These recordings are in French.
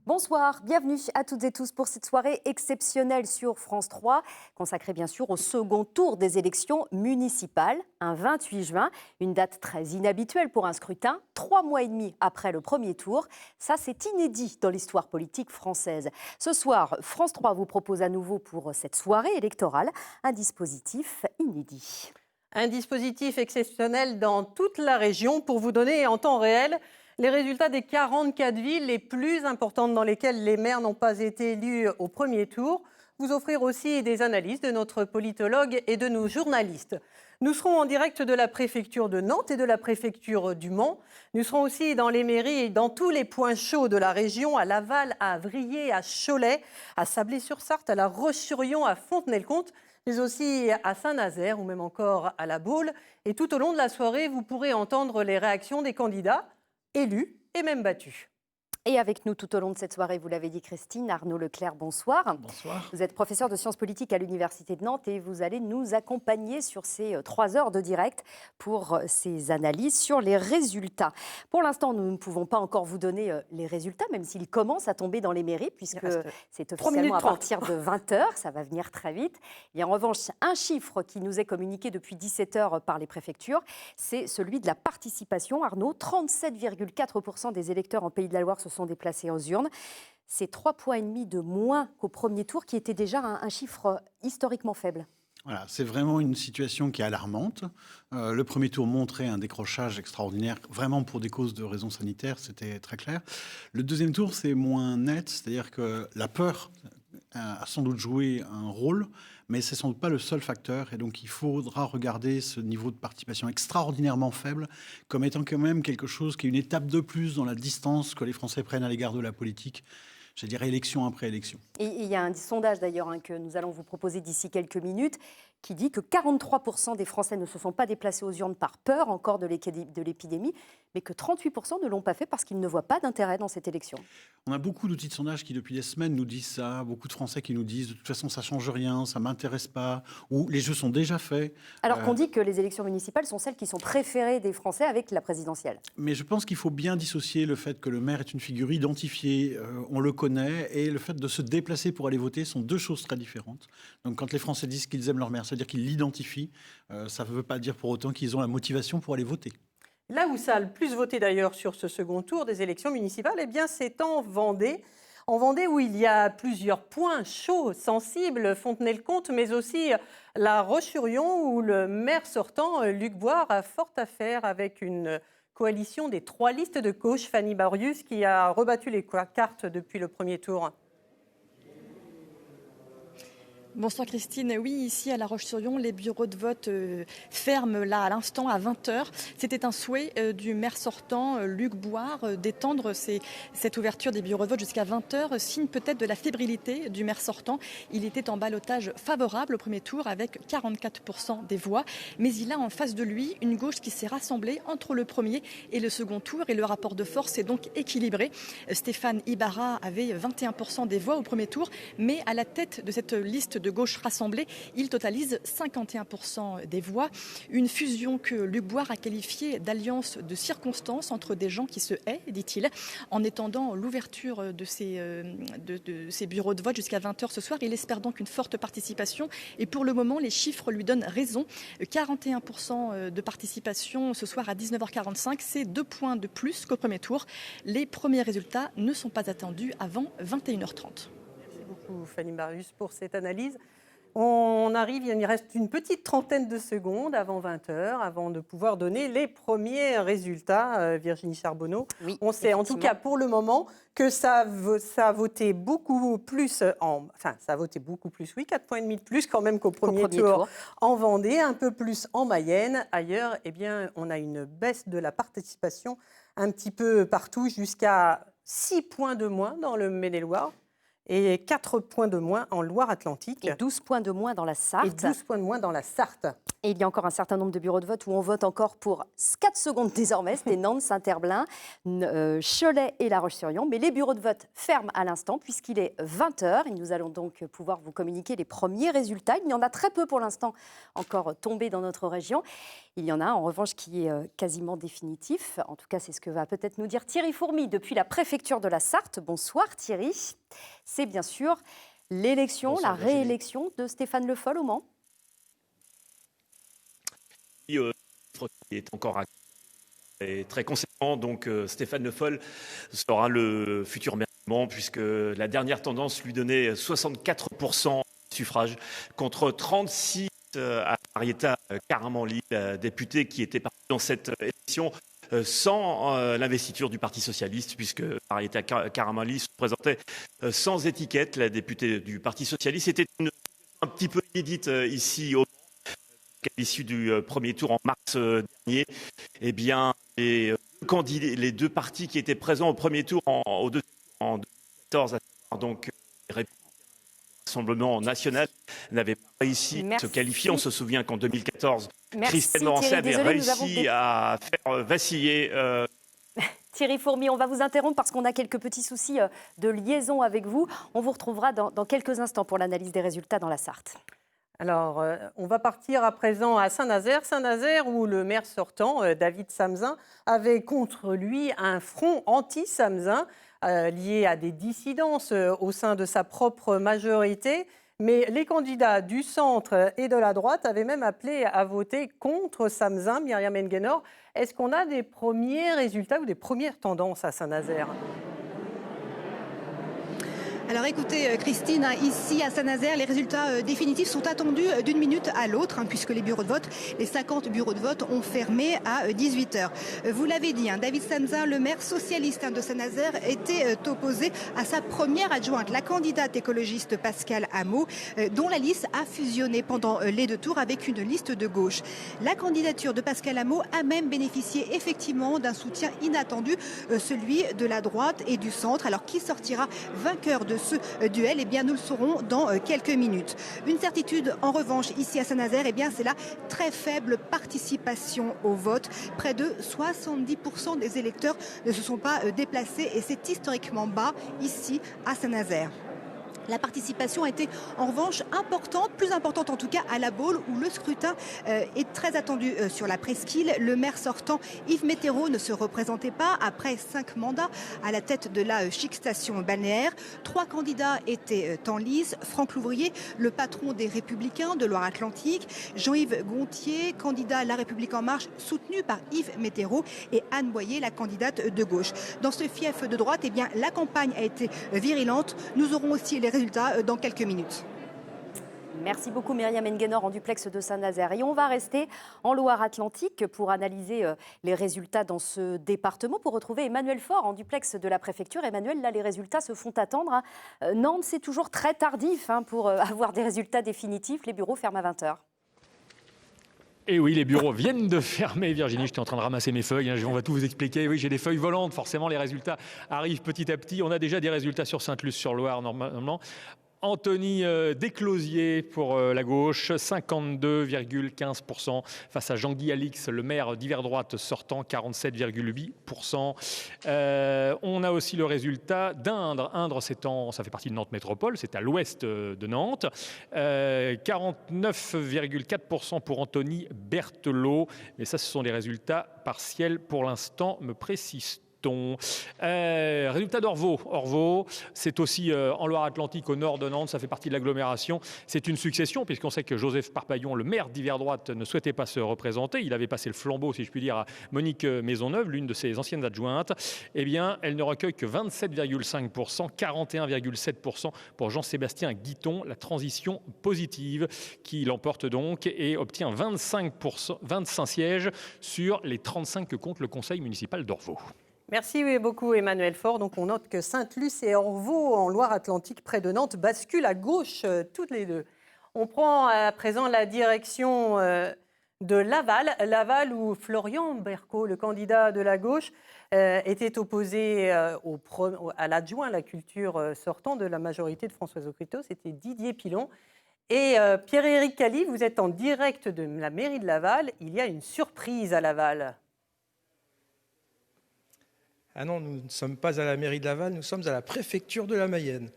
Bonsoir, bienvenue à toutes et tous pour cette soirée exceptionnelle sur France 3, consacrée bien sûr au second tour des élections municipales, un 28 juin, une date très inhabituelle pour un scrutin, 3 mois et demi après le premier tour. Ça, c'est inédit dans l'histoire politique française. Ce soir, France 3 vous propose à nouveau pour cette soirée électorale un dispositif inédit. Un dispositif exceptionnel dans toute la région pour vous donner en temps réel les résultats des 44 villes les plus importantes dans lesquelles les maires n'ont pas été élus au premier tour. Vous offrir aussi des analyses de notre politologue et de nos journalistes. Nous serons en direct de la préfecture de Nantes et de la préfecture du Mans. Nous serons aussi dans les mairies et dans tous les points chauds de la région, à Laval, à Avrier, à Cholet, à Sablé-sur-Sarthe, à La Roche-sur-Yon, à Fontenay-le-Comte, mais aussi à Saint-Nazaire ou même encore à La Baule. Et tout au long de la soirée, vous pourrez entendre les réactions des candidats, élus et même battus. Et avec nous tout au long de cette soirée, vous l'avez dit Christine, Arnaud Leclerc, bonsoir. Bonsoir. Vous êtes professeur de sciences politiques à l'Université de Nantes et vous allez nous accompagner sur ces 3 heures de direct pour ces analyses sur les résultats. Pour l'instant, nous ne pouvons pas encore vous donner les résultats, même s'ils commencent à tomber dans les mairies, puisque c'est officiellement à partir de 20h, ça va venir très vite. Il y a en revanche un chiffre qui nous est communiqué depuis 17h par les préfectures, c'est celui de la participation. Arnaud, 37,4% des électeurs en Pays de la Loire se sont déplacés aux urnes. C'est 3,5 points de moins qu'au premier tour, qui était déjà un chiffre historiquement faible. Voilà, c'est vraiment une situation qui est alarmante. Le premier tour montrait un décrochage extraordinaire, vraiment pour des causes de raisons sanitaires, c'était très clair. Le deuxième tour, c'est moins net, c'est-à-dire que la peur a sans doute joué un rôle, mais ce n'est sans doute pas le seul facteur. Et donc, il faudra regarder ce niveau de participation extraordinairement faible comme étant quand même quelque chose qui est une étape de plus dans la distance que les Français prennent à l'égard de la politique. Je dirais élection après élection. Et il y a un sondage d'ailleurs que nous allons vous proposer d'ici quelques minutes qui dit que 43% des Français ne se sont pas déplacés aux urnes par peur encore de l'épidémie, mais que 38% ne l'ont pas fait parce qu'ils ne voient pas d'intérêt dans cette élection. On a beaucoup d'outils de sondage qui, depuis des semaines, nous disent ça. Beaucoup de Français qui nous disent, de toute façon, ça ne change rien, ça ne m'intéresse pas, ou les jeux sont déjà faits. Alors qu'on dit que les élections municipales sont celles qui sont préférées des Français avec la présidentielle. Mais je pense qu'il faut bien dissocier le fait que le maire est une figure identifiée, on le connaît, et le fait de se déplacer pour aller voter sont deux choses très différentes. Donc quand les Français disent qu'ils aiment leur maire, c'est-à-dire qu'ils l'identifient, ça ne veut pas dire pour autant qu'ils ont la motivation pour aller voter. Là où ça a le plus voté d'ailleurs sur ce second tour des élections municipales, eh bien c'est en Vendée. En Vendée où il y a plusieurs points chauds, sensibles, Fontenay-le-Comte, mais aussi La Roche-sur-Yon où le maire sortant, Luc Boire, a fort à faire avec une coalition des 3 listes de gauche, Fanny Barius, qui a rebattu les cartes depuis le premier tour. Bonsoir Christine. Oui, ici à La Roche-sur-Yon, les bureaux de vote ferment là à l'instant à 20h. C'était un souhait du maire sortant, Luc Boire, d'étendre cette ouverture des bureaux de vote jusqu'à 20h, signe peut-être de la fébrilité du maire sortant. Il était en ballottage favorable au premier tour avec 44% des voix, mais il a en face de lui une gauche qui s'est rassemblée entre le premier et le second tour et le rapport de force est donc équilibré. Stéphane Ibarra avait 21% des voix au premier tour, mais à la tête de cette liste de gauche rassemblée, il totalise 51% des voix. Une fusion que Luc Boire a qualifiée d'alliance de circonstances entre des gens qui se haient, dit-il, en étendant l'ouverture de ces bureaux de vote jusqu'à 20h ce soir. Il espère donc une forte participation et pour le moment, les chiffres lui donnent raison. 41% de participation ce soir à 19h45, c'est 2 points de plus qu'au premier tour. Les premiers résultats ne sont pas attendus avant 21h30. Beaucoup Fanny Barius pour cette analyse. On arrive, il reste une petite trentaine de secondes avant 20h, avant de pouvoir donner les premiers résultats. Virginie Charbonneau, oui, on sait en tout cas pour le moment que ça a voté beaucoup plus, ça a voté beaucoup plus, oui, 4,5 points de plus quand même qu'au premier tour en Vendée, un peu plus en Mayenne. Ailleurs, eh bien, on a une baisse de la participation un petit peu partout, jusqu'à 6 points de moins dans le Maine-et-Loire. et 4 points de moins en Loire-Atlantique. Et 12 points de moins dans la Sarthe. Et 12 points de moins dans la Sarthe. Et il y a encore un certain nombre de bureaux de vote où on vote encore pour 4 secondes désormais. C'était Nantes, Saint-Herblain, Cholet et La Roche-sur-Yon. Mais les bureaux de vote ferment à l'instant puisqu'il est 20h. Et nous allons donc pouvoir vous communiquer les premiers résultats. Il y en a très peu pour l'instant encore tombés dans notre région. Il y en a un en revanche qui est quasiment définitif. En tout cas, c'est ce que va peut-être nous dire Thierry Fourmy depuis la préfecture de la Sarthe. Bonsoir Thierry. C'est bien sûr l'élection, la réélection de Stéphane Le Foll au Mans. Qui est encore très conséquent. Donc Stéphane Le Foll sera le futur maire du Mans puisque la dernière tendance lui donnait 64% de suffrage contre 36% à Marietta Caramanli, la députée qui était partie dans cette élection sans l'investiture du Parti socialiste, puisque Marietta Caramanli se présentait sans étiquette, la députée du Parti socialiste. C'était une un petit peu inédite ici au Mans, qu'à l'issue du premier tour en mars dernier. Eh bien, les deux partis qui étaient présents au premier tour en 2014, à savoir donc les Rassemblement national, n'avaient pas réussi à se qualifier. On se souvient qu'en 2014, Christelle Morançais avait réussi à faire vaciller. Thierry Fourmy, on va vous interrompre parce qu'on a quelques petits soucis de liaison avec vous. On vous retrouvera dans quelques instants pour l'analyse des résultats dans la Sarthe. Alors, on va partir à présent à Saint-Nazaire. Saint-Nazaire où le maire sortant, David Samzin, avait contre lui un front anti-Samzin lié à des dissidences au sein de sa propre majorité. Mais les candidats du centre et de la droite avaient même appelé à voter contre Samzin. Myriam Enguenor, est-ce qu'on a des premiers résultats ou des premières tendances à Saint-Nazaire ? Alors écoutez Christine, ici à Saint-Nazaire, les résultats définitifs sont attendus d'une minute à l'autre, puisque les bureaux de vote, les 50 bureaux de vote ont fermé à 18h. Vous l'avez dit, David Samzin, le maire socialiste de Saint-Nazaire, était opposé à sa première adjointe, la candidate écologiste Pascale Hameau, dont la liste a fusionné pendant les deux tours avec une liste de gauche. La candidature de Pascale Hameau a même bénéficié effectivement d'un soutien inattendu, celui de la droite et du centre. Alors qui sortira vainqueur de ce duel, eh bien nous le saurons dans quelques minutes. Une certitude en revanche ici à Saint-Nazaire, eh bien c'est la très faible participation au vote. Près de 70% des électeurs ne se sont pas déplacés et c'est historiquement bas ici à Saint-Nazaire. La participation a été en revanche importante, plus importante en tout cas à La Baule où le scrutin est très attendu sur la presqu'île. Le maire sortant Yves Météro ne se représentait pas après 5 mandats à la tête de la chic station balnéaire. 3 candidats étaient en lice. Franck Louvrier, le patron des Républicains de Loire-Atlantique, Jean-Yves Gontier, candidat à La République En Marche, soutenu par Yves Météro, et Anne Boyer, la candidate de gauche. Dans ce fief de droite, eh bien, la campagne a été virilante. Nous aurons aussi les résultats dans quelques minutes. Merci beaucoup Myriam Enguenor en duplex de Saint-Nazaire. Et on va rester en Loire-Atlantique pour analyser les résultats dans ce département, pour retrouver Emmanuel Faure en duplex de la préfecture. Emmanuel, là les résultats se font attendre. Nantes, c'est toujours très tardif pour avoir des résultats définitifs. Les bureaux ferment à 20h. Et oui, les bureaux viennent de fermer. Virginie, j'étais en train de ramasser mes feuilles. On va tout vous expliquer. Oui, j'ai des feuilles volantes. Forcément, les résultats arrivent petit à petit. On a déjà des résultats sur Sainte-Luce-sur-Loire, normalement. Anthony Desclosiers pour la gauche, 52,15% face à Jean-Guy Alix, le maire d'hiver droite sortant, 47,8%. On a aussi le résultat d'Indre. Indre, ça fait partie de Nantes Métropole, c'est à l'ouest de Nantes. 49,4% pour Anthony Berthelot. Mais ça, ce sont les résultats partiels pour l'instant, me précise-t-on. Résultat d'Orvaux. Orvaux, c'est aussi en Loire-Atlantique, au nord de Nantes, ça fait partie de l'agglomération. C'est une succession, puisqu'on sait que Joseph Parpaillon, le maire d'hiver droite, ne souhaitait pas se représenter. Il avait passé le flambeau, si je puis dire, à Monique Maisonneuve, l'une de ses anciennes adjointes. Eh bien, elle ne recueille que 27,5%, 41,7% pour Jean-Sébastien Guiton, la transition positive, qui l'emporte donc et obtient 25 sièges sur les 35 que compte le conseil municipal d'Orvaux. Merci beaucoup Emmanuel Faure. Donc on note que Sainte-Luce et Orvaux en Loire-Atlantique près de Nantes basculent à gauche toutes les deux. On prend à présent la direction de Laval. Laval où Florian Bercaud, le candidat de la gauche, était opposé à l'adjoint à la culture sortant de la majorité de Françoise Aucriteau, c'était Didier Pilon. Et Pierre-Éric Cali, vous êtes en direct de la mairie de Laval. Il y a une surprise à Laval. Ah non, nous ne sommes pas à la mairie de Laval, nous sommes à la préfecture de la Mayenne.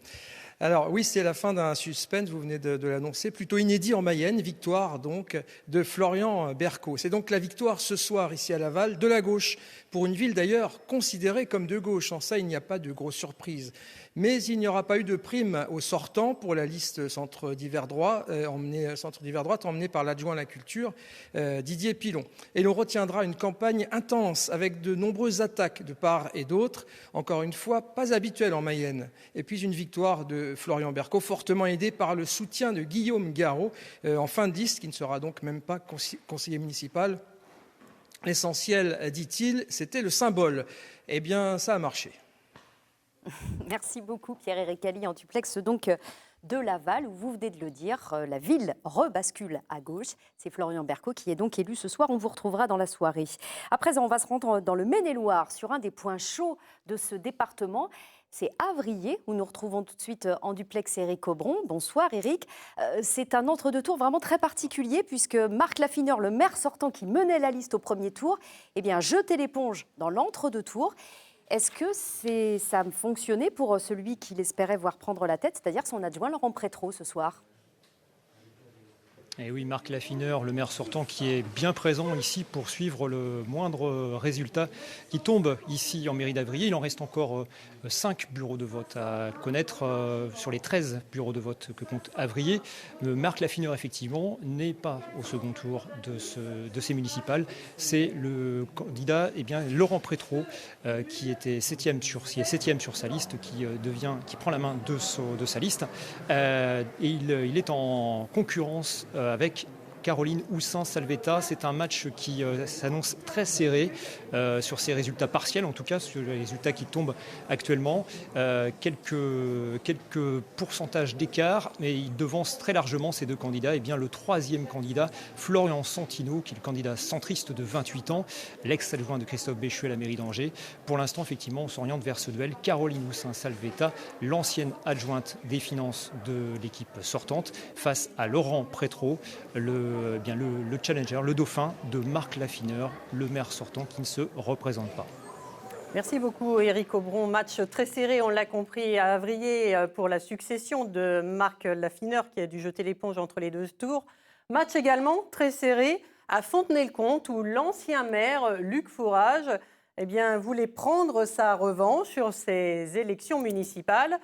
Alors oui, c'est la fin d'un suspense, vous venez de l'annoncer, plutôt inédit en Mayenne, victoire donc de Florian Bercaud. C'est donc la victoire ce soir ici à Laval de la gauche, pour une ville d'ailleurs considérée comme de gauche. En ça, il n'y a pas de grosse surprise. Mais il n'y aura pas eu de prime au sortant pour la liste centre d'hiver droite emmenée par l'adjoint à la culture, Didier Pilon. Et l'on retiendra une campagne intense avec de nombreuses attaques de part et d'autre, encore une fois pas habituelle en Mayenne. Et puis une victoire de Florian Bercaud, fortement aidé par le soutien de Guillaume Garot, en fin de liste, qui ne sera donc même pas conseiller municipal. L'essentiel, dit-il, c'était le symbole. Eh bien, ça a marché. Merci beaucoup Pierre-Éric Cali en duplex donc de Laval où vous venez de le dire, la ville rebascule à gauche. C'est Florian Bercaud qui est donc élu ce soir. On vous retrouvera dans la soirée. À présent, on va se rendre dans le Maine-et-Loire sur un des points chauds de ce département. C'est Avrier, où nous retrouvons tout de suite en duplex Éric Aubron. Bonsoir Éric. C'est un entre-deux-tours vraiment très particulier puisque Marc Laffineur, le maire sortant qui menait la liste au premier tour, jetait l'éponge dans l'entre-deux-tours. Est-ce que ça a fonctionné pour celui qu'il espérait voir prendre la tête, c'est-à-dire son adjoint Laurent Prétrault ce soir ? Et oui, Marc Laffineur, le maire sortant, qui est bien présent ici pour suivre le moindre résultat qui tombe ici en mairie d'Avrier. Il en reste encore 5 bureaux de vote à connaître sur les 13 bureaux de vote que compte Avrier. Marc Laffineur, effectivement, n'est pas au second tour de ces municipales. C'est le candidat Laurent Prétrault qui est septième sur sa liste, qui prend la main de sa liste. Et il est en concurrence avec Caroline Houssin-Salvetta. C'est un match qui s'annonce très serré sur ses résultats partiels, en tout cas sur les résultats qui tombent actuellement. Quelques pourcentages d'écart, mais il devance très largement ces deux candidats. Et bien le troisième candidat, Florian Santino, qui est le candidat centriste de 28 ans, l'ex-adjoint de Christophe Béchu à la mairie d'Angers. Pour l'instant, effectivement, on s'oriente vers ce duel. Caroline Houssin-Salvetta, l'ancienne adjointe des finances de l'équipe sortante, face à Laurent Prétrault, le challenger, le dauphin de Marc Laffineur, le maire sortant qui ne se représente pas. Merci beaucoup Éric Aubron. Match très serré, on l'a compris, à Avrier pour la succession de Marc Laffineur qui a dû jeter l'éponge entre les deux tours. Match également très serré à Fontenay-le-Comte où l'ancien maire Luc Fourage voulait prendre sa revanche sur ces élections municipales.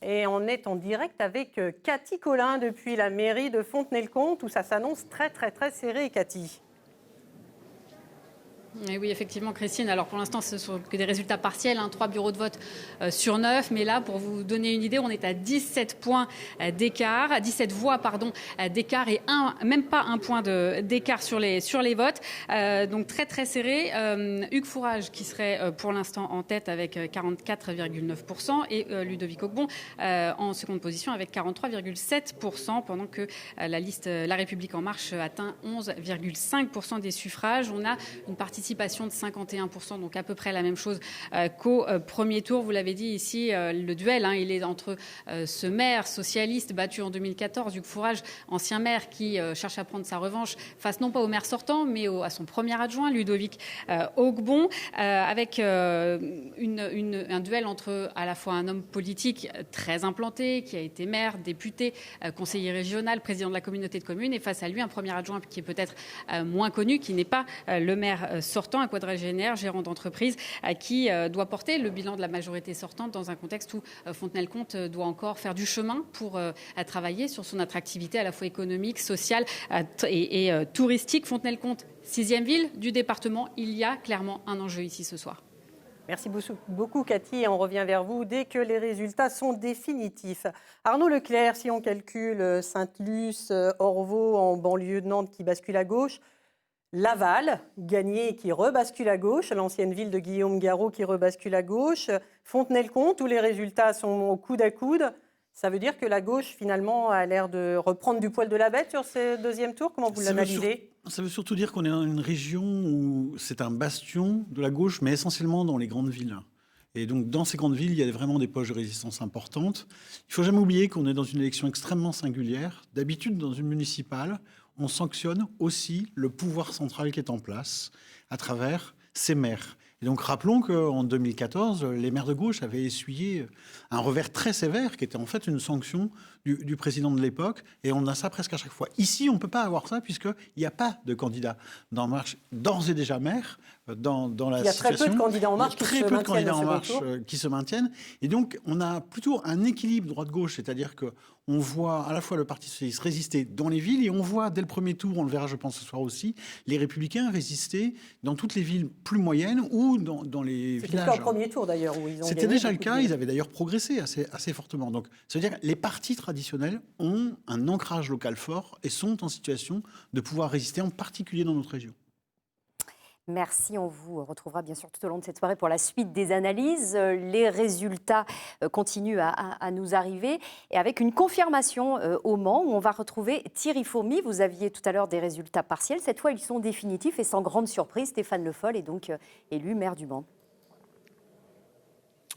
Et on est en direct avec Cathy Collin depuis la mairie de Fontenay-le-Comte où ça s'annonce très très très serré, Cathy. Et oui, effectivement, Christine. Alors pour l'instant, ce sont que des résultats partiels, 3 bureaux de vote sur 9. Mais là, pour vous donner une idée, on est à 17 points d'écart, 17 voix d'écart et même pas un point d'écart sur les votes. Donc très très serré. Hugues Fourage qui serait pour l'instant en tête avec 44,9% et Ludovic Ogbon en seconde position avec 43,7% pendant que la liste La République En Marche atteint 11,5% des suffrages. On a une participation de 51%, donc à peu près la même chose qu'au premier tour. Vous l'avez dit ici, le duel, il est entre ce maire socialiste battu en 2014, Hugues Fourage, ancien maire qui cherche à prendre sa revanche face non pas au maire sortant, mais à son premier adjoint, Ludovic Ogbon, avec un duel entre à la fois un homme politique très implanté, qui a été maire, député, conseiller régional, président de la communauté de communes, et face à lui, un premier adjoint qui est peut-être moins connu, qui n'est pas le maire sortant, un quadragénaire, gérant d'entreprise, qui doit porter le bilan de la majorité sortante dans un contexte où Fontenay-le-Comte doit encore faire du chemin pour travailler sur son attractivité à la fois économique, sociale et touristique. Fontenay-le-Comte, 6e ville du département, il y a clairement un enjeu ici ce soir. Merci beaucoup Cathy, on revient vers vous dès que les résultats sont définitifs. Arnaud Leclerc, si on calcule Sainte-Luce, Orvault en banlieue de Nantes qui bascule à gauche, Laval, gagné qui rebascule à gauche, l'ancienne ville de Guillaume Garot qui rebascule à gauche, Fontenay-le-Comte où les résultats sont au coude à coude. Ça veut dire que la gauche finalement a l'air de reprendre du poil de la bête sur ce deuxième tour. Comment vous l'analysez ? Ça veut surtout dire qu'on est dans une région où c'est un bastion de la gauche, mais essentiellement dans les grandes villes. Et donc, dans ces grandes villes, il y a vraiment des poches de résistance importantes. Il ne faut jamais oublier qu'on est dans une élection extrêmement singulière. D'habitude, dans une municipale, on sanctionne aussi le pouvoir central qui est en place à travers ses maires. Et donc, rappelons qu'en 2014, les maires de gauche avaient essuyé un revers très sévère, qui était en fait une sanction du président de l'époque. Et on a ça presque à chaque fois. Ici, on ne peut pas avoir ça, puisqu'il n'y a pas de candidat d'En Marche, d'ores et déjà maire, dans la situation. Il y a très peu de candidats En Marche qui se maintiennent. Et donc, on a plutôt un équilibre droite-gauche, c'est-à-dire qu'on voit à la fois le Parti socialiste résister dans les villes, et on voit dès le premier tour, on le verra je pense ce soir aussi, les Républicains résister dans toutes les villes plus moyennes ou dans les villages. C'était le cas au premier tour d'ailleurs. C'était déjà le cas, ils avaient d'ailleurs progressé assez fortement. Donc, ça veut dire que les partis traditionnels ont un ancrage local fort et sont en situation de pouvoir résister, en particulier dans notre région. Merci, on vous retrouvera bien sûr tout au long de cette soirée pour la suite des analyses. Les résultats continuent à nous arriver et avec une confirmation au Mans où on va retrouver Thierry Fourmy. Vous aviez tout à l'heure des résultats partiels. Cette fois, ils sont définitifs et sans grande surprise, Stéphane Le Foll est donc élu maire du Mans.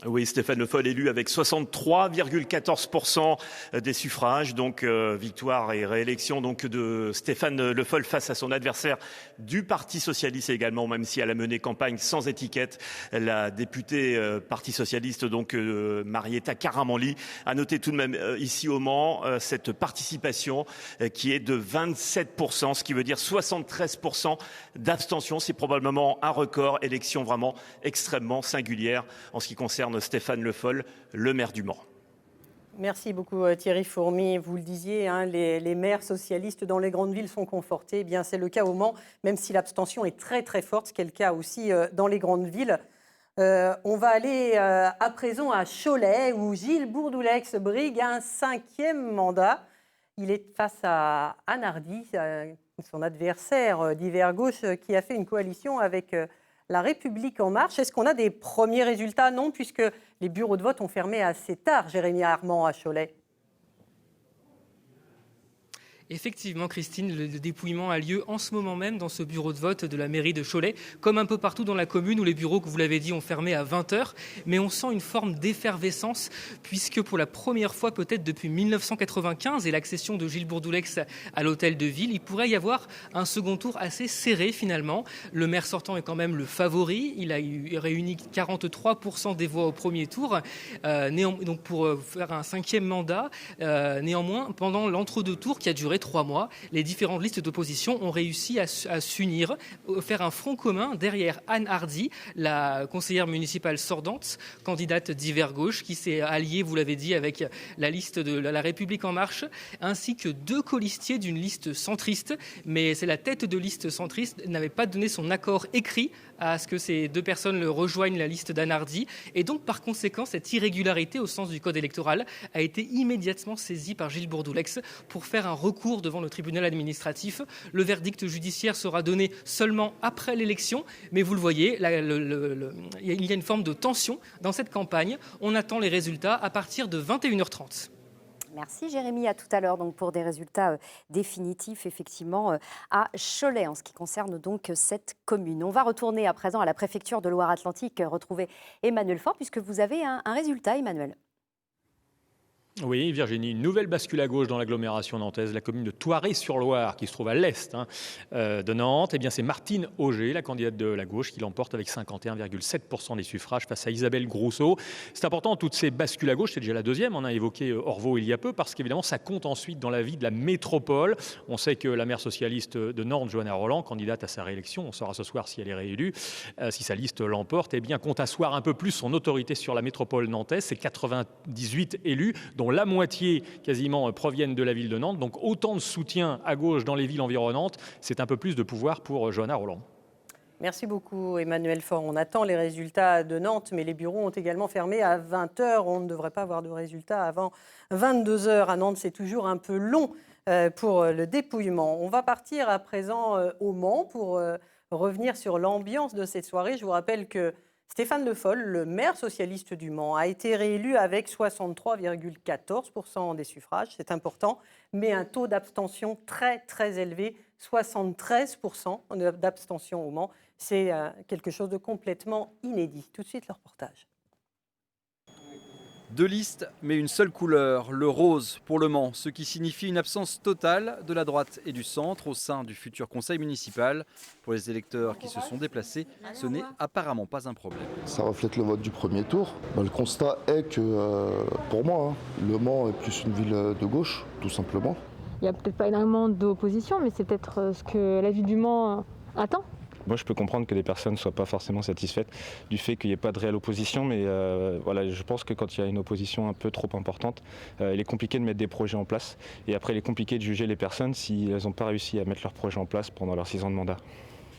Oui, Stéphane Le Foll élu avec 63,14% des suffrages. Donc, victoire et réélection donc, de Stéphane Le Foll face à son adversaire du Parti Socialiste également, même si elle a mené campagne sans étiquette. La députée Parti Socialiste, donc Marietta Karamanli, a noté tout de même ici au Mans cette participation qui est de 27%, ce qui veut dire 73% d'abstention. C'est probablement un record, élection vraiment extrêmement singulière en ce qui concerne Stéphane Le Foll, le maire du Mans. Merci beaucoup Thierry Fourmy. Vous le disiez, les maires socialistes dans les grandes villes sont confortés. Eh bien, c'est le cas au Mans, même si l'abstention est très très forte, ce qui est le cas aussi dans les grandes villes. On va aller à présent à Cholet, où Gilles Bourdoulex brigue un 5e mandat. Il est face à Anne Hardy, son adversaire d'hiver gauche, qui a fait une coalition avec La République En Marche. Est-ce qu'on a des premiers résultats? Non, puisque les bureaux de vote ont fermé assez tard, Jérémy Armand, à Cholet. Effectivement, Christine, le dépouillement a lieu en ce moment même dans ce bureau de vote de la mairie de Cholet, comme un peu partout dans la commune où les bureaux, que vous l'avez dit, ont fermé à 20h. Mais on sent une forme d'effervescence, puisque pour la première fois peut-être depuis 1995 et l'accession de Gilles Bourdoulex à l'hôtel de ville, il pourrait y avoir un second tour assez serré finalement. Le maire sortant est quand même le favori. Il a réuni 43% des voix au premier tour, donc pour faire un 5e mandat. Néanmoins, pendant l'entre-deux tours qui a duré 3 mois, les différentes listes d'opposition ont réussi à s'unir, faire un front commun derrière Anne Hardy, la conseillère municipale sortante, candidate d'hiver gauche, qui s'est alliée, vous l'avez dit, avec la liste de La République En Marche, ainsi que 2 colistiers d'une liste centriste. Mais c'est la tête de liste centriste n'avait pas donné son accord écrit à ce que ces 2 personnes rejoignent la liste d'Anne Hardy. Et donc, par conséquent, cette irrégularité au sens du code électoral a été immédiatement saisie par Gilles Bourdoulex pour faire un recours devant le tribunal administratif. Le verdict judiciaire sera donné seulement après l'élection, mais vous le voyez, il y a une forme de tension dans cette campagne. On attend les résultats à partir de 21h30. Merci Jérémy, à tout à l'heure donc pour des résultats définitifs effectivement à Cholet en ce qui concerne donc cette commune. On va retourner à présent à la préfecture de Loire-Atlantique retrouver Emmanuel Faure puisque vous avez un résultat, Emmanuel. Oui, Virginie, une nouvelle bascule à gauche dans l'agglomération nantaise, la commune de Thoiré-sur-Loire, qui se trouve à l'est de Nantes. Eh bien, c'est Martine Auger, la candidate de la gauche, qui l'emporte avec 51,7% des suffrages face à Isabelle Grousseau. C'est important, toutes ces bascules à gauche, c'est déjà la deuxième. On a évoqué Orvault il y a peu, parce qu'évidemment, ça compte ensuite dans la vie de la métropole. On sait que la maire socialiste de Nantes, Johanna Roland, candidate à sa réélection, on saura ce soir si elle est réélue, si sa liste l'emporte, eh bien, compte asseoir un peu plus son autorité sur la métropole nantaise. C'est 98 élus, dont la moitié quasiment proviennent de la ville de Nantes. Donc autant de soutien à gauche dans les villes environnantes, c'est un peu plus de pouvoir pour Johanna Roland. Merci beaucoup Emmanuel Faure. On attend les résultats de Nantes, mais les bureaux ont également fermé à 20h. On ne devrait pas avoir de résultats avant 22h. À Nantes, c'est toujours un peu long pour le dépouillement. On va partir à présent au Mans pour revenir sur l'ambiance de cette soirée. Je vous rappelle que Stéphane Le Foll, le maire socialiste du Mans, a été réélu avec 63,14% des suffrages, c'est important, mais un taux d'abstention très très élevé, 73% d'abstention au Mans. C'est quelque chose de complètement inédit. Tout de suite, le reportage. 2 listes, mais une seule couleur, le rose pour le Mans, ce qui signifie une absence totale de la droite et du centre au sein du futur conseil municipal. Pour les électeurs qui se sont déplacés, ce n'est apparemment pas un problème. Ça reflète le vote du premier tour. Le constat est que, pour moi, le Mans est plus une ville de gauche, tout simplement. Il n'y a peut-être pas énormément d'opposition, mais c'est peut-être ce que la ville du Mans attend. Moi, je peux comprendre que les personnes ne soient pas forcément satisfaites du fait qu'il n'y ait pas de réelle opposition, mais voilà, je pense que quand il y a une opposition un peu trop importante, il est compliqué de mettre des projets en place. Et après, il est compliqué de juger les personnes si elles n'ont pas réussi à mettre leurs projets en place pendant leurs 6 ans de mandat.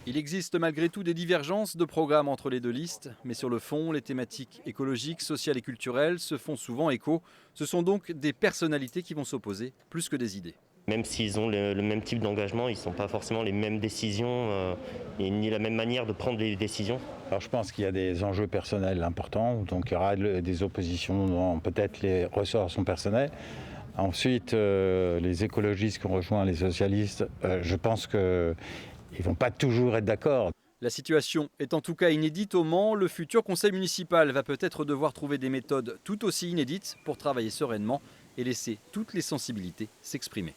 Il existe malgré tout des divergences de programmes entre les 2 listes, mais sur le fond, les thématiques écologiques, sociales et culturelles se font souvent écho. Ce sont donc des personnalités qui vont s'opposer, plus que des idées. Même s'ils ont le même type d'engagement, ils ne sont pas forcément les mêmes décisions et ni la même manière de prendre les décisions. Alors je pense qu'il y a des enjeux personnels importants, donc il y aura des oppositions dont peut-être les ressorts sont personnels. Ensuite, les écologistes qui ont rejoint les socialistes, je pense qu'ils ne vont pas toujours être d'accord. La situation est en tout cas inédite au Mans. Le futur conseil municipal va peut-être devoir trouver des méthodes tout aussi inédites pour travailler sereinement et laisser toutes les sensibilités s'exprimer.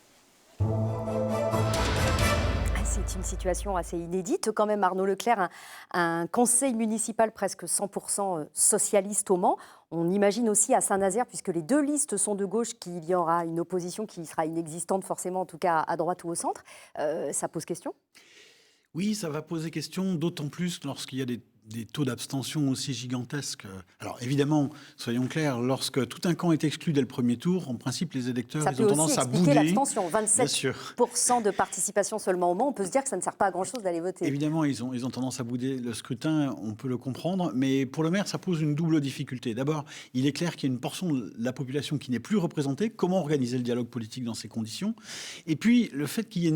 C'est une situation assez inédite quand même, Arnaud Leclerc, un conseil municipal presque 100% socialiste au Mans. On imagine aussi à Saint-Nazaire, puisque les 2 listes sont de gauche, qu'il y aura une opposition qui sera inexistante forcément, en tout cas à droite ou au centre. Ça pose question ? Oui, ça va poser question, d'autant plus lorsqu'il y a des taux d'abstention aussi gigantesques. Alors évidemment, soyons clairs, lorsque tout un camp est exclu dès le premier tour, en principe, les électeurs ils ont tendance à bouder. Ça peut aussi expliquer l'abstention. 27% de participation seulement au Mans. On peut se dire que ça ne sert pas à grand-chose d'aller voter. Évidemment, ils ont tendance à bouder le scrutin, on peut le comprendre. Mais pour le maire, ça pose une double difficulté. D'abord, il est clair qu'il y a une portion de la population qui n'est plus représentée. Comment organiser le dialogue politique dans ces conditions ? Et puis, le fait qu'il y ait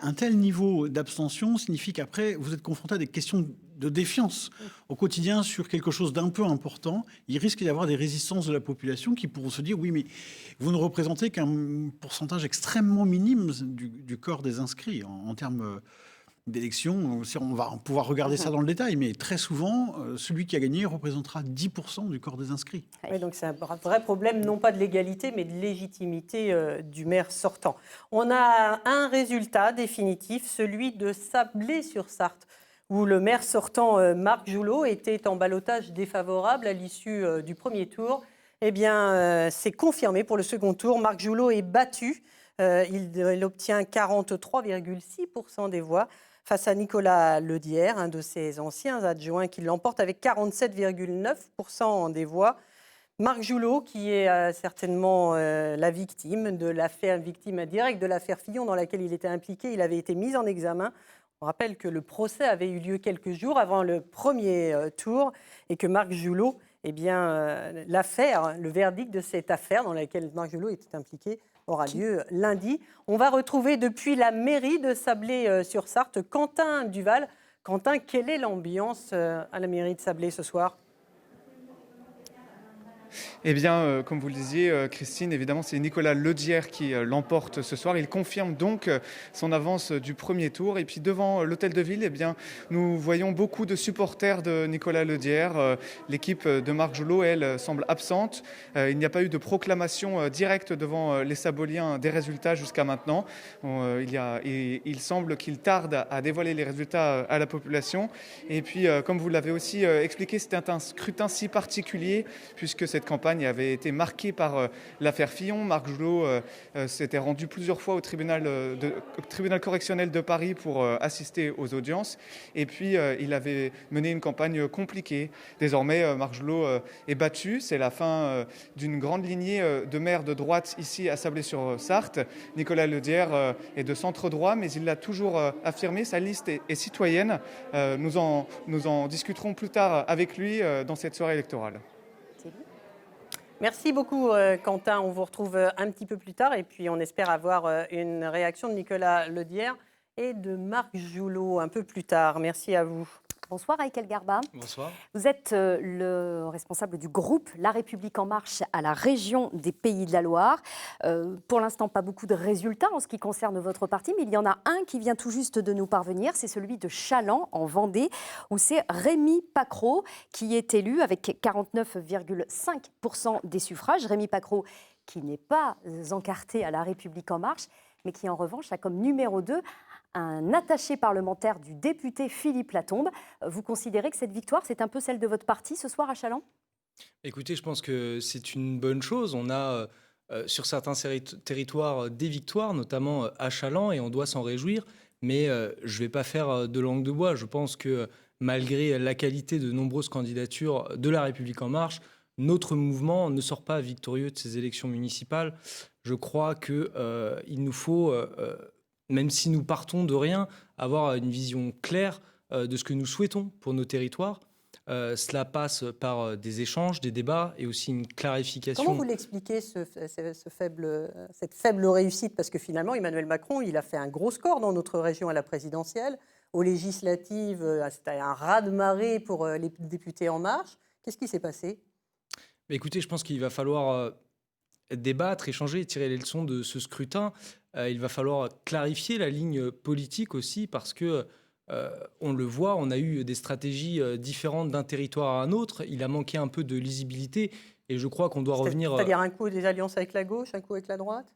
un tel niveau d'abstention signifie qu'après, vous êtes confronté à des questions de défiance au quotidien sur quelque chose d'un peu important. Il risque d'y avoir des résistances de la population qui pourront se dire « oui, mais vous ne représentez qu'un pourcentage extrêmement minime du corps des inscrits en termes d'élections. » On va pouvoir regarder ça dans le détail, mais très souvent, celui qui a gagné représentera 10% du corps des inscrits. Oui, donc c'est un vrai problème, non pas de l'égalité, mais de légitimité du maire sortant. On a un résultat définitif, celui de Sablé-sur-Sarthe, où le maire sortant, Marc Joulot, était en ballottage défavorable à l'issue du premier tour. Eh bien, c'est confirmé pour le second tour. Marc Joulot est battu. Il obtient 43,6% des voix face à Nicolas Ledière, un de ses anciens adjoints, qui l'emporte avec 47,9% des voix. Marc Joulot, qui est certainement la victime directe de l'affaire Fillon dans laquelle il était impliqué. Il avait été mis en examen. On rappelle que le procès avait eu lieu quelques jours avant le premier tour et que Marc Joulot, eh bien, le verdict de cette affaire dans laquelle Marc Joulot était impliqué aura lieu lundi. On va retrouver depuis la mairie de Sablé-sur-Sarthe Quentin Duval. Quentin, quelle est l'ambiance à la mairie de Sablé ce soir ? Eh bien, comme vous le disiez, Christine, évidemment, c'est Nicolas Ledière qui l'emporte ce soir. Il confirme donc son avance du premier tour. Et puis devant l'hôtel de ville, eh bien, nous voyons beaucoup de supporters de Nicolas Ledière. L'équipe de Marc Joulot, elle, semble absente. Il n'y a pas eu de proclamation directe devant les Saboliens des résultats jusqu'à maintenant. Il semble qu'il tarde à dévoiler les résultats à la population. Et puis, comme vous l'avez aussi expliqué, c'était un scrutin si particulier puisque cette campagne avait été marquée par l'affaire Fillon. Marc Joulot s'était rendu plusieurs fois au tribunal correctionnel de Paris pour assister aux audiences. Et puis, il avait mené une campagne compliquée. Désormais, Marc Joulot est battu. C'est la fin d'une grande lignée de maires de droite ici à Sablé-sur-Sarthe. Nicolas Ledière est de centre droit, mais il l'a toujours affirmé. Sa liste est citoyenne. Nous en discuterons plus tard avec lui dans cette soirée électorale. Merci beaucoup, Quentin. On vous retrouve un petit peu plus tard et puis on espère avoir une réaction de Nicolas Ledière et de Marc Joulot un peu plus tard. Merci à vous. Bonsoir Aïkel Garba. Bonsoir. Vous êtes le responsable du groupe La République En Marche à la région des Pays de la Loire. Pour l'instant, pas beaucoup de résultats en ce qui concerne votre parti, mais il y en a un qui vient tout juste de nous parvenir. C'est celui de Chaland, en Vendée, où c'est Rémi Pacrot qui est élu avec 49,5% des suffrages. Rémi Pacrot qui n'est pas encarté à La République En Marche, mais qui en revanche a comme numéro 2 un attaché parlementaire du député Philippe Latombe. Vous considérez que cette victoire, c'est un peu celle de votre parti ce soir à Chaland ? Écoutez, je pense que c'est une bonne chose. On a sur certains territoires des victoires, notamment à Chaland, et on doit s'en réjouir. Mais je ne vais pas faire de langue de bois. Je pense que malgré la qualité de nombreuses candidatures de La République En Marche, notre mouvement ne sort pas victorieux de ces élections municipales. Je crois qu'il nous faut... même si nous partons de rien, avoir une vision claire de ce que nous souhaitons pour nos territoires. Cela passe par des échanges, des débats et aussi une clarification. Comment vous l'expliquez, cette faible réussite ? Parce que finalement, Emmanuel Macron, il a fait un gros score dans notre région à la présidentielle. Aux législatives, c'était un raz-de-marée pour les députés En Marche. Qu'est-ce qui s'est passé ? Écoutez, je pense qu'il va falloir débattre, échanger, tirer les leçons de ce scrutin. Il va falloir clarifier la ligne politique aussi parce que, on le voit, on a eu des stratégies différentes d'un territoire à un autre. Il a manqué un peu de lisibilité et je crois qu'on doit revenir... C'est-à-dire un coup des alliances avec la gauche, un coup avec la droite ?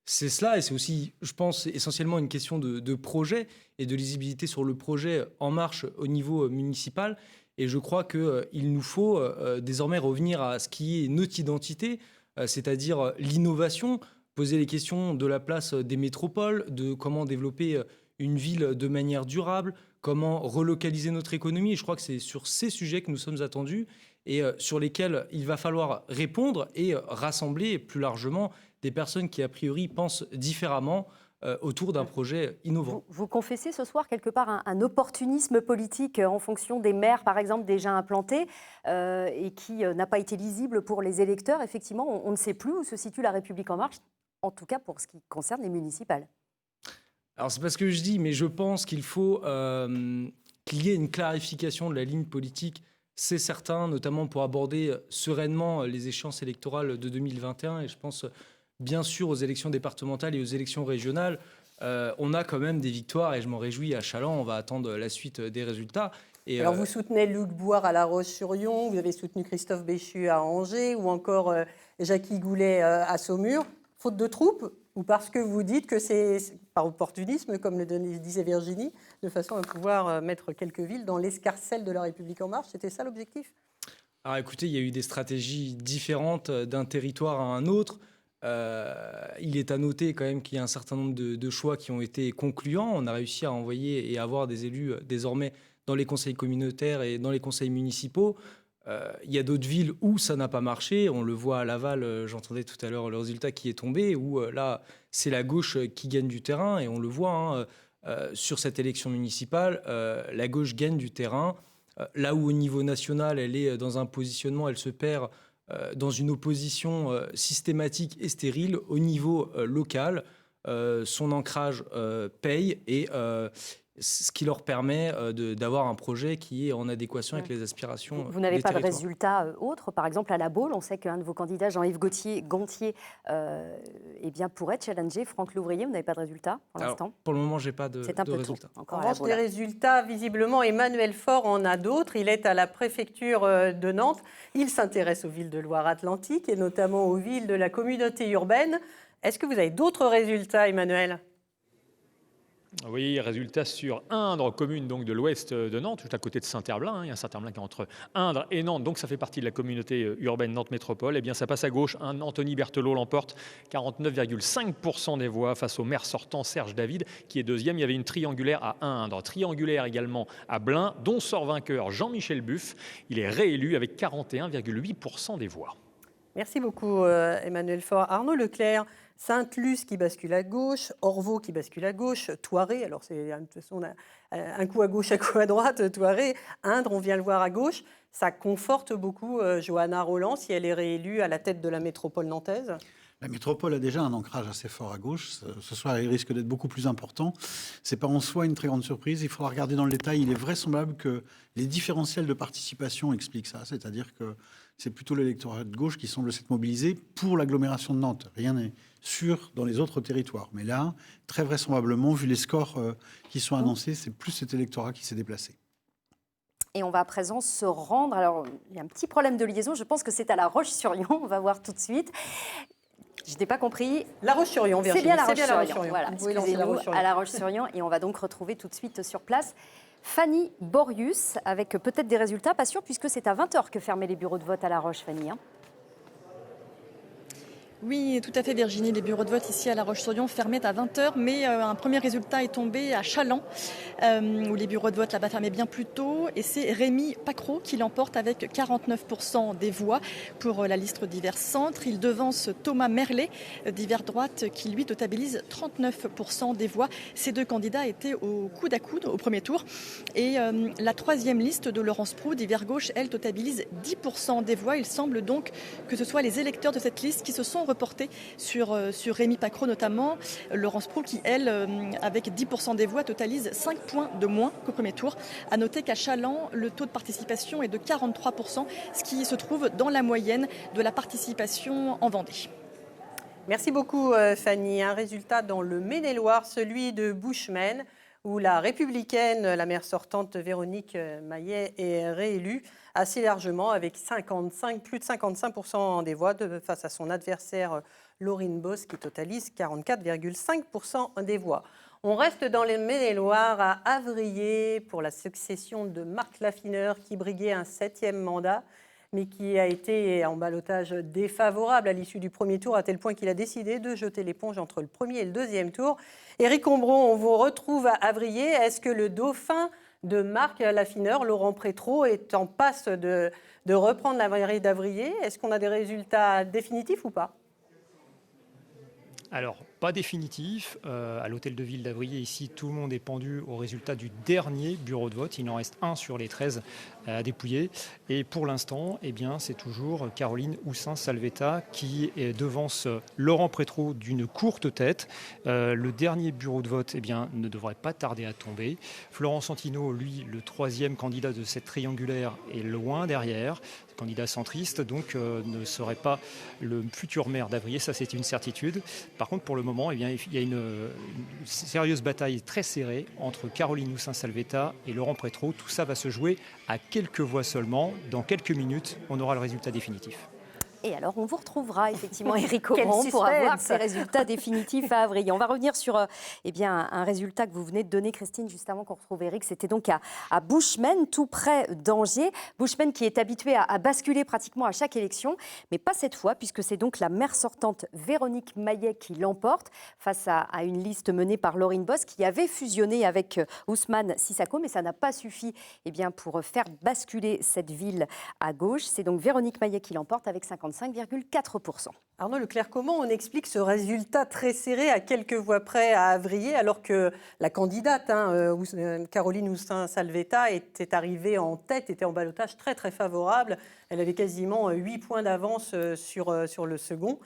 C'est cela, et c'est aussi, je pense, essentiellement une question de projet et de lisibilité sur le projet En Marche au niveau municipal. Et je crois qu'il nous faut désormais revenir à ce qui est notre identité, c'est-à-dire l'innovation, poser les questions de la place des métropoles, de comment développer une ville de manière durable, comment relocaliser notre économie. Et je crois que c'est sur ces sujets que nous sommes attendus et sur lesquels il va falloir répondre et rassembler plus largement des personnes qui, a priori, pensent différemment autour d'un projet innovant. Vous confessez ce soir quelque part un opportunisme politique en fonction des maires, par exemple, déjà implantés et qui n'a pas été lisible pour les électeurs. Effectivement, on ne sait plus où se situe La République En Marche, en tout cas pour ce qui concerne les municipales. Alors, c'est pas ce que je dis, mais je pense qu'il faut qu'il y ait une clarification de la ligne politique. C'est certain, notamment pour aborder sereinement les échéances électorales de 2021. Et je pense bien sûr aux élections départementales et aux élections régionales. On a quand même des victoires et je m'en réjouis à Chaland. On va attendre la suite des résultats. Et alors vous soutenez Luc Bouard à La Roche-sur-Yon, vous avez soutenu Christophe Béchu à Angers ou encore Jacky Goulet à Saumur. Faute de troupes ou parce que vous dites que c'est par opportunisme, comme le disait Virginie, de façon à pouvoir mettre quelques villes dans l'escarcelle de La République En Marche. C'était ça l'objectif ? Alors écoutez, il y a eu des stratégies différentes d'un territoire à un autre. Il est à noter quand même qu'il y a un certain nombre de choix qui ont été concluants. On a réussi à envoyer et avoir des élus désormais dans les conseils communautaires et dans les conseils municipaux. Il y a d'autres villes où ça n'a pas marché. On le voit à Laval, j'entendais tout à l'heure le résultat qui est tombé, où là, c'est la gauche qui gagne du terrain. Et on le voit sur cette élection municipale, la gauche gagne du terrain. Là où au niveau national, elle est dans un positionnement, elle se perd dans une opposition systématique et stérile. Au niveau local, son ancrage paye et ce qui leur permet d'avoir un projet qui est en adéquation avec les aspirations. Vous n'avez pas de résultats autres. Par exemple, à La Baule, on sait qu'un de vos candidats, Jean-Yves Gontier, pourrait challenger Franck Louvrier. Vous n'avez pas de résultats pour l'instant ? Pour le moment, je n'ai pas de résultats. En revanche, des résultats, visiblement, Emmanuel Faure en a d'autres. Il est à la préfecture de Nantes. Il s'intéresse aux villes de Loire-Atlantique et notamment aux villes de la communauté urbaine. Est-ce que vous avez d'autres résultats, Emmanuel ? Oui, résultat sur Indre, commune donc de l'ouest de Nantes, juste à côté de Saint-Herblain. Il y a un Saint-Herblain qui est entre Indre et Nantes, donc ça fait partie de la communauté urbaine Nantes Métropole. Eh bien, ça passe à gauche. Anthony Berthelot l'emporte, 49,5% des voix face au maire sortant Serge David, qui est deuxième. Il y avait une triangulaire à Indre, triangulaire également à Blain, dont sort vainqueur Jean-Michel Buff. Il est réélu avec 41,8% des voix. Merci beaucoup, Emmanuel Faure. Arnaud Leclerc. Sainte-Luce qui bascule à gauche, Orvault qui bascule à gauche, Thoiré, alors c'est de toute façon un coup à gauche, un coup à droite, Thoiré, Indre, on vient le voir à gauche. Ça conforte beaucoup Johanna Rolland si elle est réélue à la tête de la métropole nantaise. La métropole a déjà un ancrage assez fort à gauche. Ce soir, il risque d'être beaucoup plus important. Ce n'est pas en soi une très grande surprise. Il faudra regarder dans le détail. Il est vraisemblable que les différentiels de participation expliquent ça. C'est-à-dire que c'est plutôt l'électorat de gauche qui semble s'être mobilisé pour l'agglomération de Nantes. Rien n'est sûr dans les autres territoires. Mais là, très vraisemblablement, vu les scores qui sont annoncés, c'est plus cet électorat qui s'est déplacé. Et on va à présent se rendre. Alors, il y a un petit problème de liaison. Je pense que c'est à La Roche-sur-Yon. On va voir tout de suite. Je n'ai pas compris. La Roche-sur-Yon, Virginie. C'est bien La Roche-sur-Yon. Voilà, Oui, lancer La excusez-nous, à La Roche-sur-Yon. Et on va donc retrouver tout de suite sur place Fanny Borius, avec peut-être des résultats, pas sûr, puisque c'est à 20h que fermaient les bureaux de vote à La Roche, Fanny. Oui, tout à fait, Virginie. Les bureaux de vote ici à La Roche-sur-Yon fermaient à 20h, mais un premier résultat est tombé à Chaland, où les bureaux de vote là-bas fermaient bien plus tôt. Et c'est Rémi Pacro qui l'emporte avec 49% des voix pour la liste divers centres. Il devance Thomas Merlet, divers droite, qui lui totabilise 39% des voix. Ces deux candidats étaient au coude à coude au premier tour. Et la troisième liste de Laurence Proulx, divers gauche, elle totabilise 10% des voix. Il semble donc que ce soit les électeurs de cette liste qui se sont reporté sur Rémi Pacro notamment. Laurence Proulx qui, elle, avec 10% des voix, totalise 5 points de moins qu'au premier tour. À noter qu'à Chaland, le taux de participation est de 43%, ce qui se trouve dans la moyenne de la participation en Vendée. Merci beaucoup Fanny. Un résultat dans le Maine-et-Loire, celui de Bushman, où la républicaine, la maire sortante Véronique Maillet, est réélue assez largement avec plus de 55% des voix face à son adversaire Laurine Boss qui totalise 44,5% des voix. On reste dans le Maine-et-Loire à Avrier pour la succession de Marc Laffineur qui briguait un 7e mandat mais qui a été en ballotage défavorable à l'issue du premier tour, à tel point qu'il a décidé de jeter l'éponge entre le premier et le deuxième tour. Éric Ombron, on vous retrouve à Avrier. Est-ce que le dauphin de Marc Laffineur, Laurent Prétreau, est en passe de reprendre la mairie d'Avrier? Est-ce qu'on a des résultats définitifs ou pas? Alors, pas définitif. À l'hôtel de ville d'Avrier, ici, tout le monde est pendu au résultat du dernier bureau de vote. Il en reste un sur les 13 à dépouiller. Et pour l'instant, eh bien, c'est toujours Caroline Houssin-Salvetta qui devance Laurent Prétreau d'une courte tête. Le dernier bureau de vote, eh bien, ne devrait pas tarder à tomber. Florent Santino, lui, le troisième candidat de cette triangulaire, est loin derrière. Candidat centriste, donc ne serait pas le futur maire d'Avrier, ça c'est une certitude. Par contre, pour le moment, eh bien, il y a une sérieuse bataille très serrée entre Caroline Houssin-Salvetta et Laurent Prétreau. Tout ça va se jouer à quelques voix seulement. Dans quelques minutes, on aura le résultat définitif. Et alors, on vous retrouvera effectivement, Éric Ombron, pour avoir ces résultats définitifs à Avrier. On va revenir sur un résultat que vous venez de donner, Christine, juste avant qu'on retrouve Éric. C'était donc à Bushman, tout près d'Angers. Bushman qui est habitué à basculer pratiquement à chaque élection, mais pas cette fois, puisque c'est donc la maire sortante Véronique Maillet qui l'emporte face à une liste menée par Laurine Boss, qui avait fusionné avec Ousmane Sissako, mais ça n'a pas suffi pour faire basculer cette ville à gauche. C'est donc Véronique Maillet qui l'emporte avec 55,4%. Arnaud Leclerc, comment on explique ce résultat très serré à quelques voix près à Avrier, alors que la candidate, Caroline Houssin-Salvetta, était arrivée en tête, était en ballotage très très favorable. Elle avait quasiment 8 points d'avance sur le second,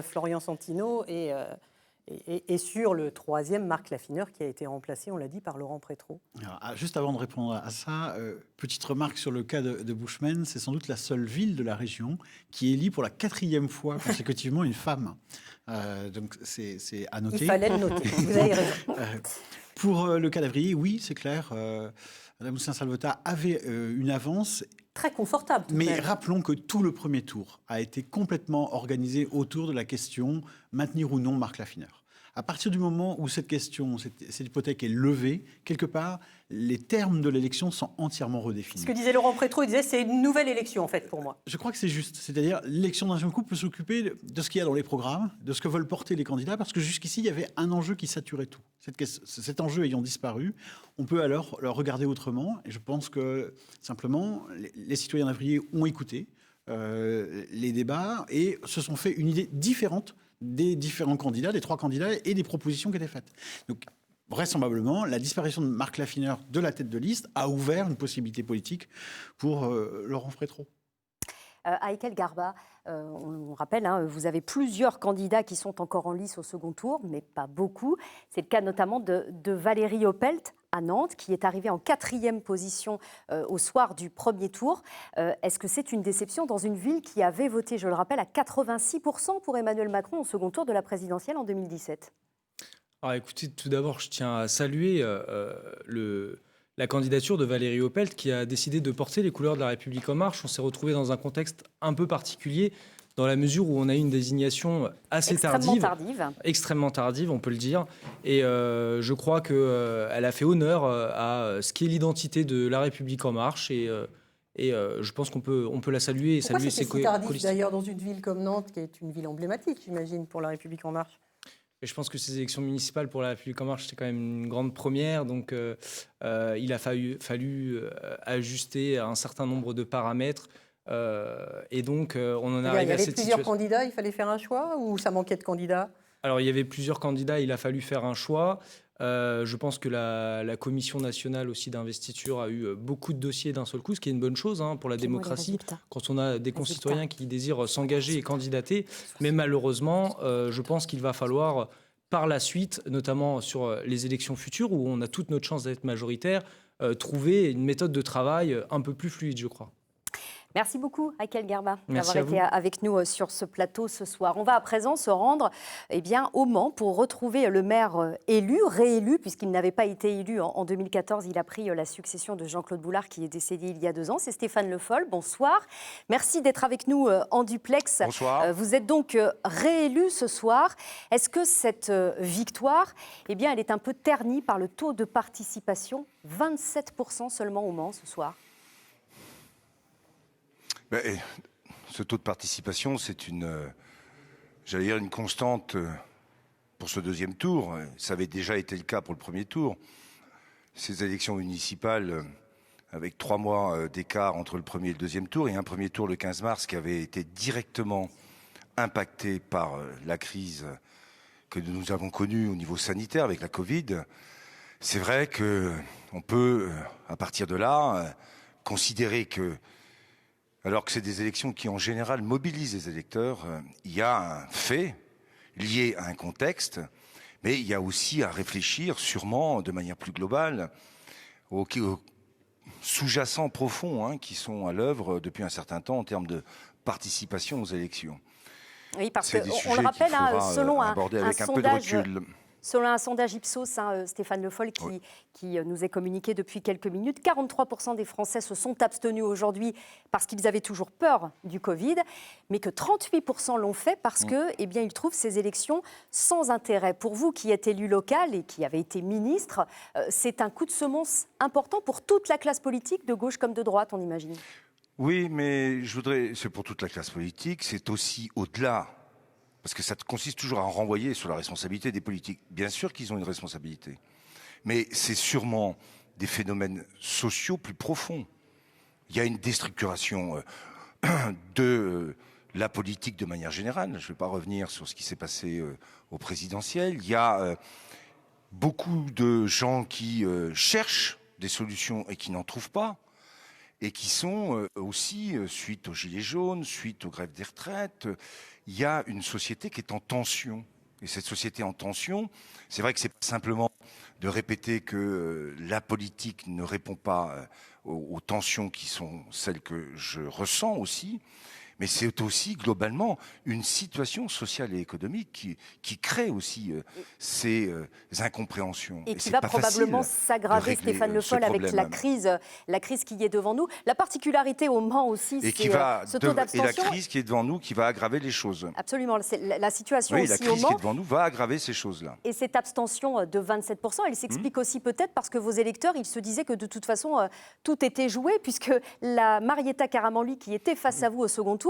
Florian Santino, et sur le troisième, Marc Laffineur, qui a été remplacé, on l'a dit, par Laurent Prétreau. Alors, juste avant de répondre à ça, petite remarque sur le cas de Bushman, c'est sans doute la seule ville de la région qui élit pour la 4e fois consécutivement une femme. Donc c'est à noter. Il fallait le noter, vous avez raison. Pour le cas d'Avrier, oui, c'est clair. Madame Houssin-Salvetta avait une avance. Très confortable. Mais rappelons que tout le premier tour a été complètement organisé autour de la question maintenir ou non Marc Laffineur. À partir du moment où cette question, cette hypothèque est levée, quelque part, les termes de l'élection sont entièrement redéfinis. Ce que disait Laurent Prétreau, il disait c'est une nouvelle élection en fait pour moi. Je crois que c'est juste. C'est-à-dire l'élection d'un seul coup peut s'occuper de ce qu'il y a dans les programmes, de ce que veulent porter les candidats, parce que jusqu'ici, il y avait un enjeu qui saturait tout. Cet enjeu ayant disparu, on peut alors le regarder autrement. Et je pense que simplement, les citoyens d'Avrier ont écouté les débats et se sont fait une idée différente des différents candidats, des 3 candidats et des propositions qui étaient faites. Donc, vraisemblablement, la disparition de Marc Laffineur de la tête de liste a ouvert une possibilité politique pour Laurent Prétreau. Aïkel Garba, on rappelle, vous avez plusieurs candidats qui sont encore en lice au second tour, mais pas beaucoup. C'est le cas notamment de Valérie Opelt à Nantes, qui est arrivée en 4e position au soir du premier tour. Est-ce que c'est une déception dans une ville qui avait voté, je le rappelle, à 86% pour Emmanuel Macron au second tour de la présidentielle en 2017 ? Alors écoutez, tout d'abord, je tiens à saluer la candidature de Valérie Opelt qui a décidé de porter les couleurs de La République En Marche. On s'est retrouvé dans un contexte un peu particulier dans la mesure où on a eu une désignation assez extrêmement tardive, on peut le dire. Et je crois qu'elle a fait honneur à ce qu'est l'identité de La République En Marche. Et je pense qu'on peut la saluer et Pourquoi saluer c'était si tardif d'ailleurs dans une ville comme Nantes, qui est une ville emblématique, j'imagine, pour La République En Marche? Et je pense que ces élections municipales pour La République En Marche, c'est quand même une grande première. Donc, il a fallu ajuster un certain nombre de paramètres. Et donc, on en arrive à cette situation. Il y avait plusieurs candidats, il fallait faire un choix ou ça manquait de candidats? Alors, il y avait plusieurs candidats, il a fallu faire un choix. Je pense que la Commission nationale aussi d'investiture a eu beaucoup de dossiers d'un seul coup, ce qui est une bonne chose pour la démocratie, quand on a des concitoyens qui désirent s'engager et candidater. Mais malheureusement, je pense qu'il va falloir, par la suite, notamment sur les élections futures, où on a toute notre chance d'être majoritaire, trouver une méthode de travail un peu plus fluide, je crois. Merci beaucoup, Aïkel Garba, Merci d'avoir été avec nous sur ce plateau ce soir. On va à présent se rendre au Mans pour retrouver le maire réélu, puisqu'il n'avait pas été élu en 2014. Il a pris la succession de Jean-Claude Boulard, qui est décédé il y a 2 ans. C'est Stéphane Le Foll. Bonsoir. Merci d'être avec nous en duplex. Bonsoir. Vous êtes donc réélu ce soir. Est-ce que cette victoire, elle est un peu ternie par le taux de participation, 27% seulement au Mans ce soir? Ce taux de participation, c'est une constante pour ce deuxième tour. Ça avait déjà été le cas pour le premier tour. Ces élections municipales, avec 3 mois d'écart entre le premier et le deuxième tour, et un premier tour le 15 mars qui avait été directement impacté par la crise que nous avons connue au niveau sanitaire avec la Covid, c'est vrai qu'on peut, à partir de là, considérer que, alors que c'est des élections qui, en général, mobilisent les électeurs, il y a un fait lié à un contexte, mais il y a aussi à réfléchir, sûrement, de manière plus globale, aux sous-jacents profonds qui sont à l'œuvre depuis un certain temps en termes de participation aux élections. Oui, parce qu'on le rappelle, selon un sondage... Selon un sondage Ipsos, Stéphane Le Foll, qui nous est communiqué depuis quelques minutes, 43% des Français se sont abstenus aujourd'hui parce qu'ils avaient toujours peur du Covid, mais que 38% l'ont fait parce qu'ils trouvent ces élections sans intérêt. Pour vous, qui êtes élu local et qui avez été ministre, c'est un coup de semonce important pour toute la classe politique, de gauche comme de droite, on imagine. Oui, mais c'est pour toute la classe politique, c'est aussi au-delà. Parce que ça consiste toujours à en renvoyer sur la responsabilité des politiques. Bien sûr qu'ils ont une responsabilité. Mais c'est sûrement des phénomènes sociaux plus profonds. Il y a une déstructuration de la politique de manière générale. Je ne vais pas revenir sur ce qui s'est passé au présidentiel. Il y a beaucoup de gens qui cherchent des solutions et qui n'en trouvent pas. Et qui sont aussi, suite aux Gilets jaunes, suite aux grèves des retraites, il y a une société qui est en tension. Et cette société en tension, c'est vrai que c'est pas simplement de répéter que la politique ne répond pas aux tensions qui sont celles que je ressens aussi, mais c'est aussi globalement une situation sociale et économique qui crée aussi ces incompréhensions. Et qui va probablement s'aggraver, Stéphane Le Foll, avec la crise qui est devant nous. La particularité au Mans aussi, c'est ce taux d'abstention. Et la crise qui est devant nous qui va aggraver les choses. Absolument. La situation aussi la crise au Mans, qui est devant nous va aggraver ces choses-là. Et cette abstention de 27%, elle s'explique aussi peut-être parce que vos électeurs, ils se disaient que de toute façon, tout était joué, puisque la Marietta Karamanli, qui était face à vous au second tour,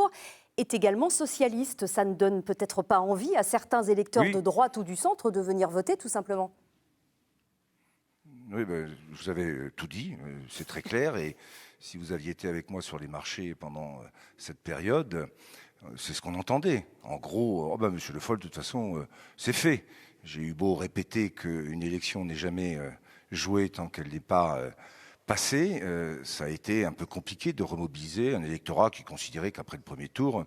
est également socialiste. Ça ne donne peut-être pas envie à certains électeurs de droite ou du centre de venir voter, tout simplement. Oui, vous avez tout dit, c'est très clair. Et si vous aviez été avec moi sur les marchés pendant cette période, c'est ce qu'on entendait. En gros, monsieur Le Foll, de toute façon, c'est fait. J'ai eu beau répéter qu'une élection n'est jamais jouée tant qu'elle n'est pas passé, ça a été un peu compliqué de remobiliser un électorat qui considérait qu'après le premier tour,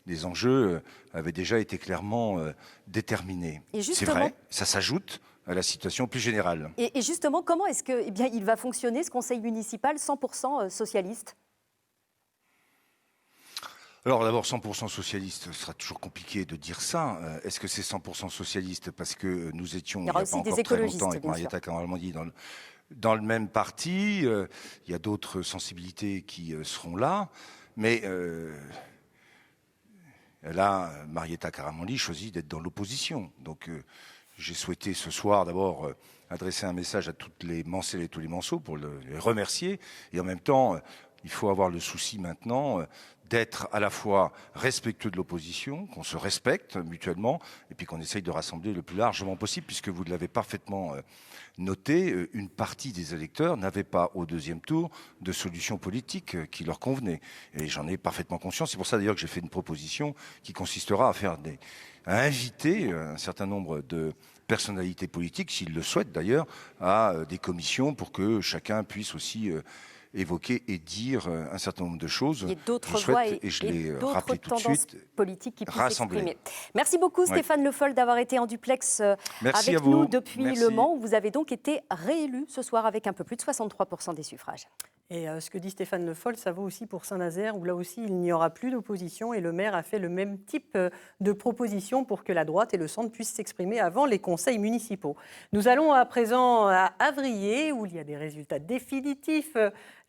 les enjeux avaient déjà été clairement déterminés. C'est vrai, ça s'ajoute à la situation plus générale. Et justement, comment est-ce que, il va fonctionner ce conseil municipal 100% socialiste ? Alors d'abord, 100% socialiste, ce sera toujours compliqué de dire ça. Est-ce que c'est 100% socialiste parce que nous étions il y a pas encore très longtemps avec Marietta Karamanli dans le même parti, il y a d'autres sensibilités qui seront là, mais là, Marietta Karamanli choisit d'être dans l'opposition. Donc j'ai souhaité ce soir d'abord adresser un message à toutes les Mancelles et tous les Manceaux pour les remercier, et en même temps, il faut avoir le souci maintenant d'être à la fois respectueux de l'opposition, qu'on se respecte mutuellement, et puis qu'on essaye de rassembler le plus largement possible, puisque vous l'avez parfaitement noté, une partie des électeurs n'avait pas au deuxième tour de solution politique qui leur convenait. Et j'en ai parfaitement conscience. C'est pour ça d'ailleurs que j'ai fait une proposition qui consistera à inviter un certain nombre de personnalités politiques, s'ils le souhaitent d'ailleurs, à des commissions pour que chacun puisse aussi évoquer et dire un certain nombre de choses. Il y a d'autres voix et d'autres tendances politiques qui puissent s'exprimer. Merci beaucoup Stéphane Le Foll d'avoir été en duplex avec nous depuis Le Mans, où vous avez donc été réélu ce soir avec un peu plus de 63% des suffrages. Et ce que dit Stéphane Le Foll, ça vaut aussi pour Saint-Nazaire, où là aussi il n'y aura plus d'opposition, et le maire a fait le même type de proposition pour que la droite et le centre puissent s'exprimer avant les conseils municipaux. Nous allons à présent à Avrier, où il y a des résultats définitifs.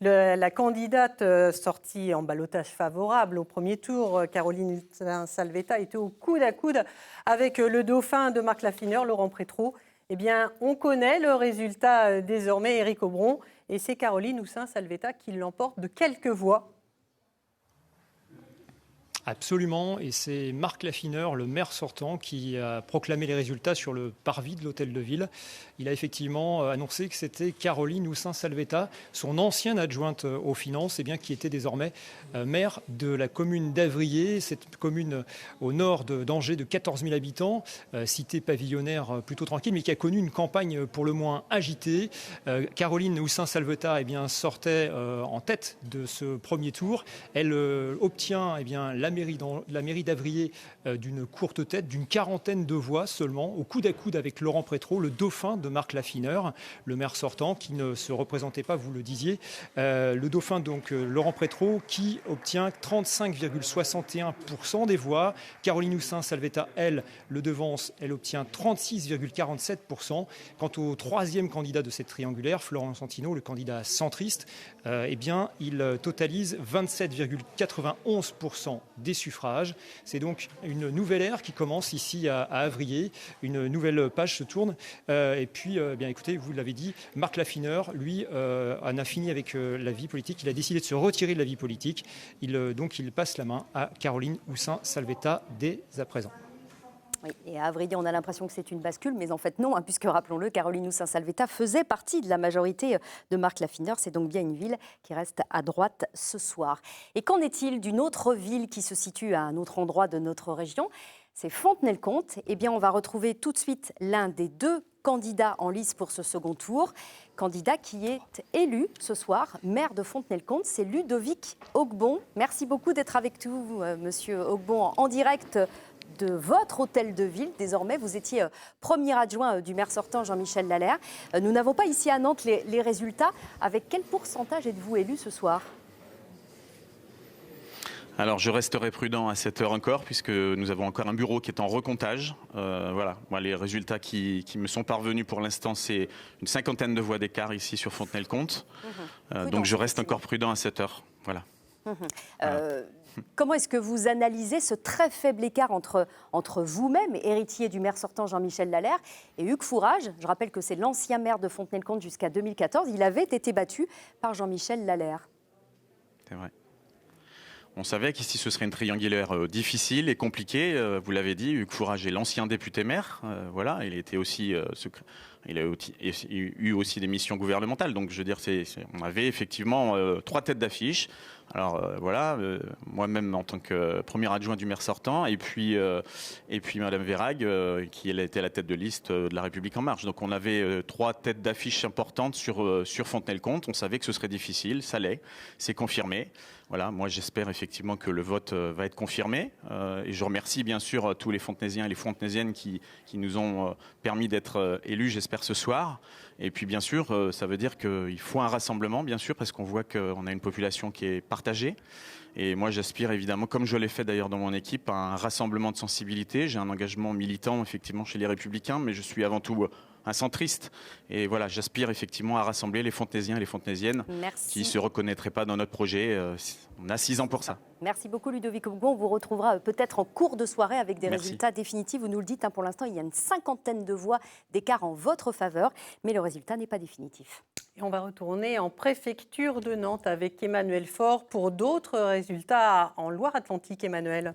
La candidate sortie en ballottage favorable au premier tour, Caroline Salvetta, était au coude à coude avec le dauphin de Marc Laffineur, Laurent Prétrault. Eh bien, on connaît le résultat désormais, Éric Aubron, et c'est Caroline Houssin-Salvetta qui l'emporte de quelques voix. Absolument, et c'est Marc Laffineur, le maire sortant, qui a proclamé les résultats sur le parvis de l'Hôtel de Ville. Il a effectivement annoncé que c'était Caroline Houssin-Salvetta, son ancienne adjointe aux finances, qui était désormais maire de la commune d'Avrier, cette commune au nord d'Angers de 14 000 habitants, cité pavillonnaire plutôt tranquille, mais qui a connu une campagne pour le moins agitée. Caroline Houssin-Salvetta sortait en tête de ce premier tour. Elle obtient la mairie d'Avrier d'une courte tête, d'une quarantaine de voix seulement, au coude à coude avec Laurent Prétrault, le dauphin de Marc Laffineur, le maire sortant, qui ne se représentait pas, vous le disiez. Le dauphin, donc Laurent Prétrault, qui obtient 35,61% des voix. Caroline Houssin-Salvetta, elle, le devance, elle obtient 36,47%. Quant au troisième candidat de cette triangulaire, Florent Santino, le candidat centriste, il totalise 27,91% des suffrages. C'est donc une nouvelle ère qui commence ici à Avrier. Une nouvelle page se tourne. Écoutez, vous l'avez dit, Marc Laffineur, lui, en a fini avec la vie politique. Il a décidé de se retirer de la vie politique. Il passe la main à Caroline Houssin-Salvetta dès à présent. Oui, et à Avrier, on a l'impression que c'est une bascule, mais en fait non, puisque, rappelons-le, Caroline Houssin-Salvetta faisait partie de la majorité de Marc Laffineur. C'est donc bien une ville qui reste à droite ce soir. Et qu'en est-il d'une autre ville qui se situe à un autre endroit de notre région ? C'est Fontenay-le-Comte. On va retrouver tout de suite l'un des deux candidats en lice pour ce second tour. Candidat qui est élu ce soir, maire de Fontenay-le-Comte, c'est Ludovic Haugbon. Merci beaucoup d'être avec nous, monsieur Haugbon, en direct de votre hôtel de ville. Désormais, vous étiez premier adjoint du maire sortant Jean-Michel Lallaire. Nous n'avons pas ici à Nantes les résultats. Avec quel pourcentage êtes-vous élu ce soir ? Alors, je resterai prudent à cette heure encore, puisque nous avons encore un bureau qui est en recomptage. Moi, les résultats qui me sont parvenus pour l'instant, c'est une cinquantaine de voix d'écart ici sur Fontenay-le-Comte. Donc, je reste encore prudent à cette heure. Voilà. Comment est-ce que vous analysez ce très faible écart entre vous-même, héritier du maire sortant Jean-Michel Lallaire, et Hugues Fourage ? Je rappelle que c'est l'ancien maire de Fontenay-le-Comte jusqu'à 2014. Il avait été battu par Jean-Michel Lallaire. C'est vrai. On savait qu'ici, ce serait une triangulaire difficile et compliquée. Vous l'avez dit, Hugues Fourage est l'ancien député maire. Il était aussi il a eu aussi des missions gouvernementales. Donc, je veux dire, on avait effectivement trois têtes d'affiche. Alors voilà, moi-même en tant que premier adjoint du maire sortant, et puis Madame Vérag, qui elle était à la tête de liste de La République En Marche. Donc on avait 3 têtes d'affiche importantes sur Fontenay-le-Comte. On savait que ce serait difficile, ça l'est, c'est confirmé. Voilà, moi j'espère effectivement que le vote va être confirmé. Et je remercie bien sûr tous les Fontenaisiens et les Fontenaisiennes qui nous ont permis d'être élus, j'espère, ce soir. Et puis bien sûr, ça veut dire qu'il faut un rassemblement, bien sûr, parce qu'on voit qu'on a une population qui est partagée. Et moi j'aspire évidemment, comme je l'ai fait d'ailleurs dans mon équipe, à un rassemblement de sensibilité. J'ai un engagement militant effectivement chez les Républicains, mais je suis avant tout un centriste. Et voilà, j'aspire effectivement à rassembler les Fontenaisiens et les Fontenaisiennes qui ne se reconnaîtraient pas dans notre projet. On a 6 ans pour ça. Merci beaucoup Ludovic Hougon. On vous retrouvera peut-être en cours de soirée avec des Merci. résultats définitifs. Vous nous le dites, pour l'instant, il y a une 50aine de voix d'écart en votre faveur, mais le résultat n'est pas définitif. Et on va retourner en préfecture de Nantes avec Emmanuel Faure pour d'autres résultats en Loire-Atlantique. Emmanuel.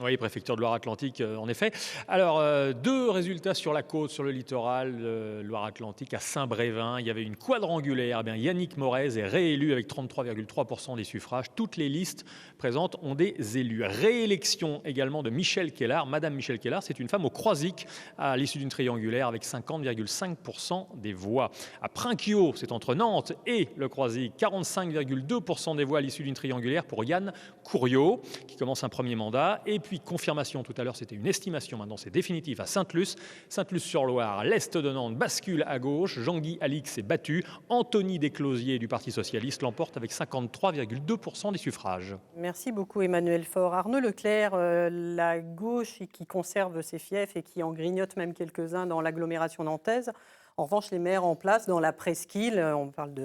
Oui, préfecture de Loire-Atlantique, en effet. Alors, 2 résultats sur la côte, sur le littoral Loire-Atlantique, à Saint-Brévin. Il y avait une quadrangulaire. Eh bien, Yannick Morez est réélu avec 33,3% des suffrages. Toutes les listes présentes ont des élus. Réélection également de Michel Kellard. Madame Michel Kellard, c'est une femme au Croisic à l'issue d'une triangulaire avec 50,5% des voix. À Prinquio, c'est entre Nantes et le Croisic, 45,2% des voix à l'issue d'une triangulaire pour Yann Couriot, qui commence un premier mandat. Et puis confirmation tout à l'heure, c'était une estimation, maintenant c'est définitif à Sainte-Luce. Sainte-Luce-sur-Loire, l'est de Nantes bascule à gauche. Jean-Guy Alix est battu. Anthony Desclosiers du Parti Socialiste l'emporte avec 53,2% des suffrages. Merci beaucoup Emmanuel Faure. Arnaud Leclerc, la gauche qui conserve ses fiefs et qui en grignote même quelques-uns dans l'agglomération nantaise. En revanche, les maires en place dans la presqu'île, on parle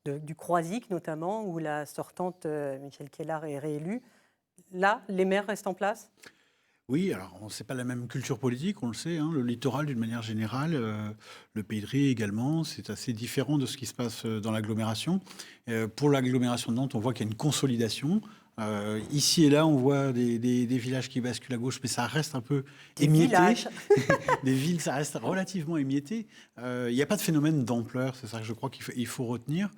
du Croisic notamment, où la sortante Michel Kellard est réélue. Là, les maires restent en place ? Oui, alors c'est pas la même culture politique, on le sait. Le littoral, d'une manière générale, le Pays de Ré également, c'est assez différent de ce qui se passe dans l'agglomération. Pour l'agglomération de Nantes, on voit qu'il y a une consolidation. Ici et là, on voit des villages qui basculent à gauche, mais ça reste un peu émietté. Des villes, ça reste relativement émietté. Il n'y a pas de phénomène d'ampleur, c'est ça que je crois qu'il faut retenir.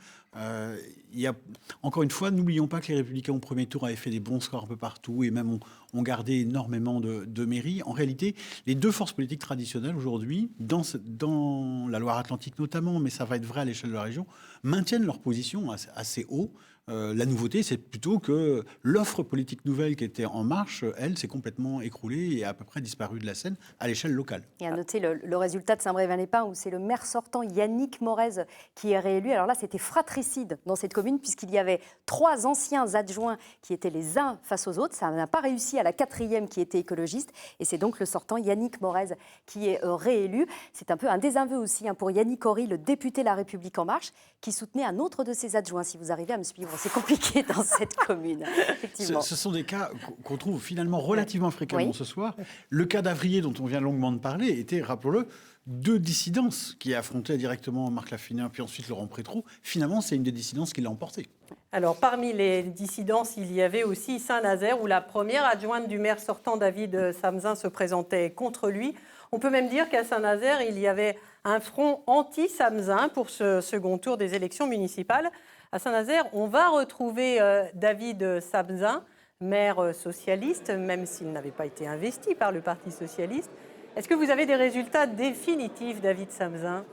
Encore une fois, n'oublions pas que les Républicains au premier tour avaient fait des bons scores un peu partout et même ont gardé énormément de mairies. En réalité, les 2 forces politiques traditionnelles aujourd'hui, dans la Loire-Atlantique notamment, mais ça va être vrai à l'échelle de la région, maintiennent leur position assez haut. La nouveauté, c'est plutôt que l'offre politique nouvelle qui était en marche, elle, s'est complètement écroulée et a à peu près disparu de la scène à l'échelle locale. Et à noter le résultat de Saint-Brévin-les-Pins, où c'est le maire sortant Yannick Morez qui est réélu. Alors là, c'était fratricide dans cette commune, puisqu'il y avait 3 anciens adjoints qui étaient les uns face aux autres. Ça n'a pas réussi à la 4e qui était écologiste. Et c'est donc le sortant Yannick Morez qui est réélu. C'est un peu un désaveu aussi pour Yannick Horry, le député La République En Marche, qui soutenait un autre de ses adjoints. Si vous arrivez à me suivre, c'est compliqué dans cette commune, effectivement. Ce sont des cas qu'on trouve finalement relativement fréquemment ce soir. Le cas d'Avrier, dont on vient longuement de parler, était, rappelons-le, 2 dissidences qui affrontaient directement Marc Laffinéen puis ensuite Laurent Prétrault. Finalement, c'est une des dissidences qui l'a emporté. Alors, parmi les dissidences, il y avait aussi Saint-Nazaire, où la première adjointe du maire sortant, David Samzin, se présentait contre lui. On peut même dire qu'à Saint-Nazaire, il y avait un front anti-Samzin pour ce second tour des élections municipales. À Saint-Nazaire, on va retrouver David Samzin, maire socialiste, même s'il n'avait pas été investi par le Parti socialiste. Est-ce que vous avez des résultats définitifs, David Samzin ?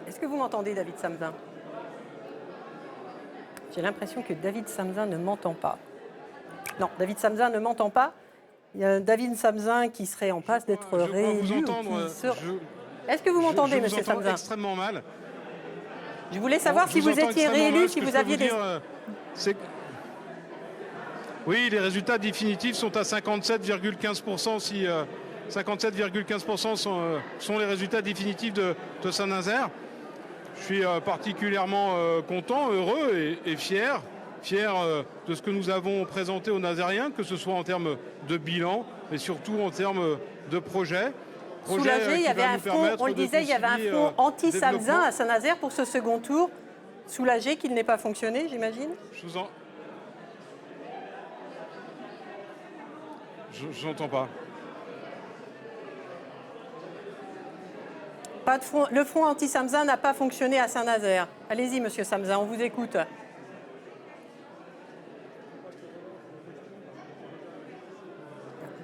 Est-ce que vous m'entendez, David Samzin ? J'ai l'impression que David Samzin ne m'entend pas. Non, David Samzin ne m'entend pas. Il y a David Samzin qui serait en passe d'être réélu. Vous entendre, Est-ce que vous m'entendez, monsieur Samzin ? Je vous entends extrêmement mal. Je voulais savoir si vous étiez réélu, si vous aviez des... Oui, les résultats définitifs sont à 57,15%. 57,15% sont les résultats définitifs de Saint-Nazaire. Je suis particulièrement content, heureux et fier de ce que nous avons présenté aux Nazériens, que ce soit en termes de bilan, mais surtout en termes de projet. Soulagé, il y avait un front, on le disait, il y avait un front anti-Samzin à Saint-Nazaire pour ce second tour. Soulagé qu'il n'ait pas fonctionné, j'imagine ? Je n'entends pas. Le front anti-Samsa n'a pas fonctionné à Saint-Nazaire. Allez-y, monsieur Samsa, on vous écoute.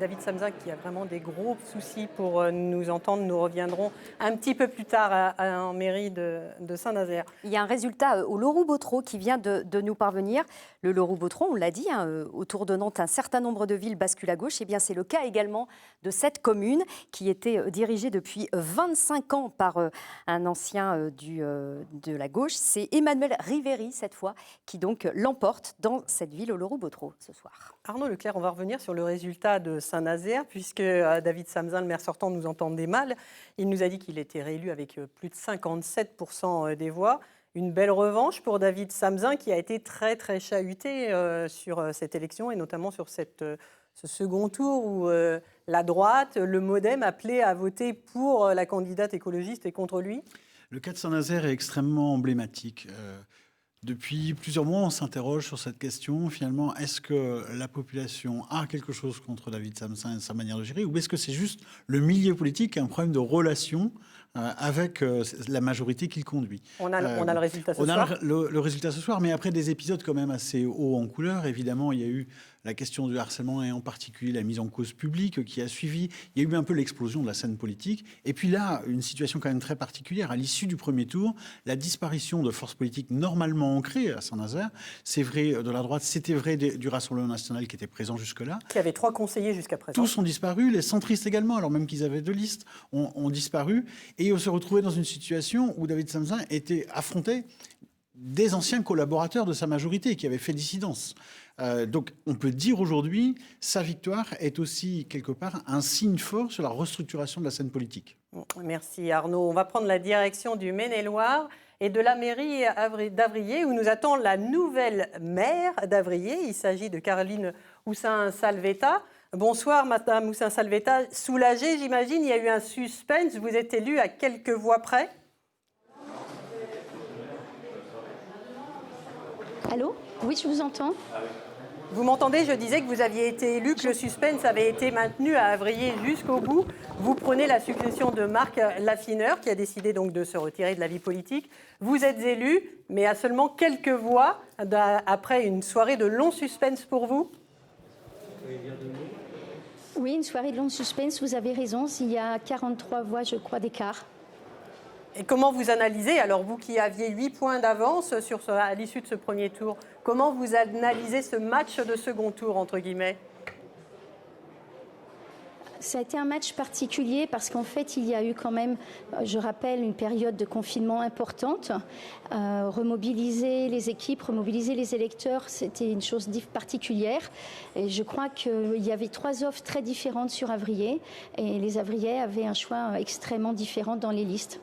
David Samsa qui a vraiment des gros soucis pour nous entendre. Nous reviendrons un petit peu plus tard en mairie de Saint-Nazaire. Il y a un résultat au Loroux-Botero qui vient de nous parvenir. Le Loroux-Botero, on l'a dit, autour de Nantes, un certain nombre de villes basculent à gauche. Eh bien, c'est le cas également de cette commune qui était dirigée depuis 25 ans par un ancien de la gauche. C'est Emmanuel Riveri, cette fois, qui donc l'emporte dans cette ville au Loroux-Botero ce soir. Arnaud Leclerc, on va revenir sur le résultat de Saint-Nazaire, puisque David Samsa, le maire sortant, nous entendait mal. Il nous a dit qu'il était réélu avec plus de 57% des voix. Une belle revanche pour David Samsa, qui a été très, très chahuté sur cette élection, et notamment sur ce second tour où la droite, le MoDem, appelait à voter pour la candidate écologiste et contre lui. Le cas de Saint-Nazaire est extrêmement emblématique. Depuis plusieurs mois, on s'interroge sur cette question. Finalement, est-ce que la population a quelque chose contre David Samsa et sa manière de gérer, ou est-ce que c'est juste le milieu politique qui a un problème de relation avec la majorité qu'il conduit? On a le résultat ce soir. Le résultat ce soir, mais après des épisodes quand même assez hauts en couleur. Évidemment, il y a eu la question du harcèlement et en particulier la mise en cause publique qui a suivi. Il y a eu un peu l'explosion de la scène politique. Et puis là, une situation quand même très particulière. À l'issue du premier tour, la disparition de forces politiques normalement ancrées à Saint-Nazaire. C'est vrai de la droite, c'était vrai du Rassemblement national qui était présent jusque-là. Qui avait 3 conseillers jusqu'à présent. Tous ont disparu. Les centristes également, alors même qu'ils avaient 2 listes, ont disparu. Et on se retrouvait dans une situation où David Samsa était affronté des anciens collaborateurs de sa majorité qui avaient fait dissidence. Donc on peut dire aujourd'hui, sa victoire est aussi quelque part un signe fort sur la restructuration de la scène politique. Merci Arnaud. On va prendre la direction du Maine-et-Loire et de la mairie d'Avrier où nous attend la nouvelle maire d'Avrier. Il s'agit de Caroline Houssin-Salvetta. Bonsoir Madame Houssin-Salvetta. Soulagée, j'imagine, il y a eu un suspense. Vous êtes élue à quelques voix près. Allô ? Oui, je vous entends. Vous m'entendez ? Je disais que vous aviez été élu, que le suspense avait été maintenu à Avrier jusqu'au bout. Vous prenez la succession de Marc Laffineur, qui a décidé donc de se retirer de la vie politique. Vous êtes élu, mais à seulement quelques voix, après une soirée de long suspense pour vous. Oui, une soirée de long suspense, vous avez raison. Il y a 43 voix, je crois, d'écart. Et comment vous analysez, alors vous qui aviez 8 points d'avance à l'issue de ce premier tour, comment vous analysez ce match de second tour, entre guillemets ? Ça a été un match particulier parce qu'en fait, il y a eu quand même, je rappelle, une période de confinement importante. Remobiliser les équipes, remobiliser les électeurs, c'était une chose particulière. Et je crois qu'il y avait 3 offres très différentes sur Avrier. Et les Avriais avaient un choix extrêmement différent dans les listes.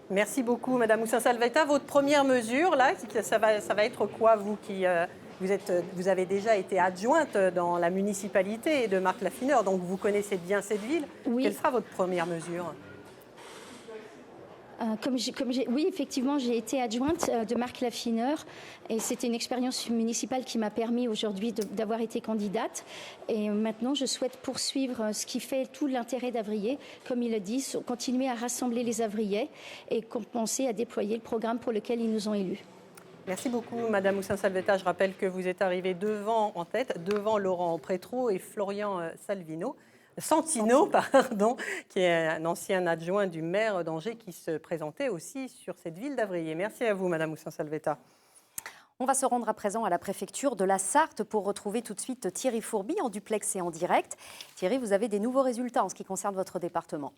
Merci beaucoup, Madame Houssin-Salvetta. Votre première mesure, là, ça va être quoi, vous qui vous avez déjà été adjointe dans la municipalité de Marc Laffineur, donc vous connaissez bien cette ville. Oui. Quelle sera votre première mesure ? Oui, effectivement, j'ai été adjointe de Marc Laffineur et c'était une expérience municipale qui m'a permis aujourd'hui d'avoir été candidate. Et maintenant, je souhaite poursuivre ce qui fait tout l'intérêt d'Avrier, comme il le dit, continuer à rassembler les Avriais et commencer à déployer le programme pour lequel ils nous ont élus. Merci beaucoup, Madame Houssin-Salvetta. Je rappelle que vous êtes arrivée en tête, devant Laurent Prétrault et Florian Santino, qui est un ancien adjoint du maire d'Angers qui se présentait aussi sur cette ville d'Avrier. Merci à vous, Madame Houssin-Salvetta. On va se rendre à présent à la préfecture de la Sarthe pour retrouver tout de suite Thierry Fourby en duplex et en direct. Thierry, vous avez des nouveaux résultats en ce qui concerne votre département.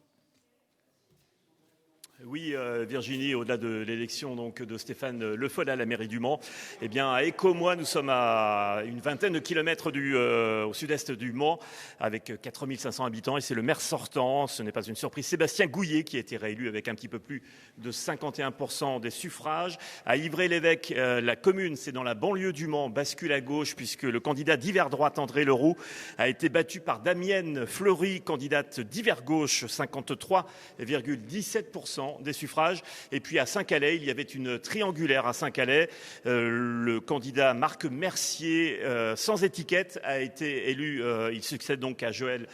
Oui, Virginie, au-delà de l'élection donc, de Stéphane Le Foll à la mairie du Mans, eh bien, à Écomois, nous sommes à une vingtaine de kilomètres au sud-est du Mans, avec 4500 habitants, et c'est le maire sortant, ce n'est pas une surprise, Sébastien Gouillet, qui a été réélu avec un petit peu plus de 51% des suffrages. À Ivray-l'Évêque, la commune, c'est dans la banlieue du Mans, bascule à gauche, puisque le candidat d'hiver droite, André Leroux, a été battu par Damienne Fleury, candidate d'hiver gauche, 53,17%. 50% des suffrages. Et puis à Saint-Calais, il y avait une triangulaire à Saint-Calais. Le candidat Marc Mercier, sans étiquette, a été élu. Il succède donc à Joël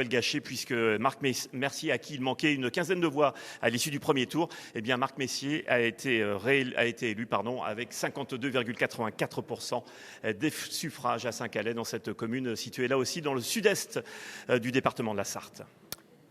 Gachet, puisque Marc Mercier, à qui il manquait une quinzaine de voix à l'issue du premier tour, eh bien Marc Mercier a été élu avec 52,84% des suffrages à Saint-Calais, dans cette commune située là aussi dans le sud-est du département de la Sarthe.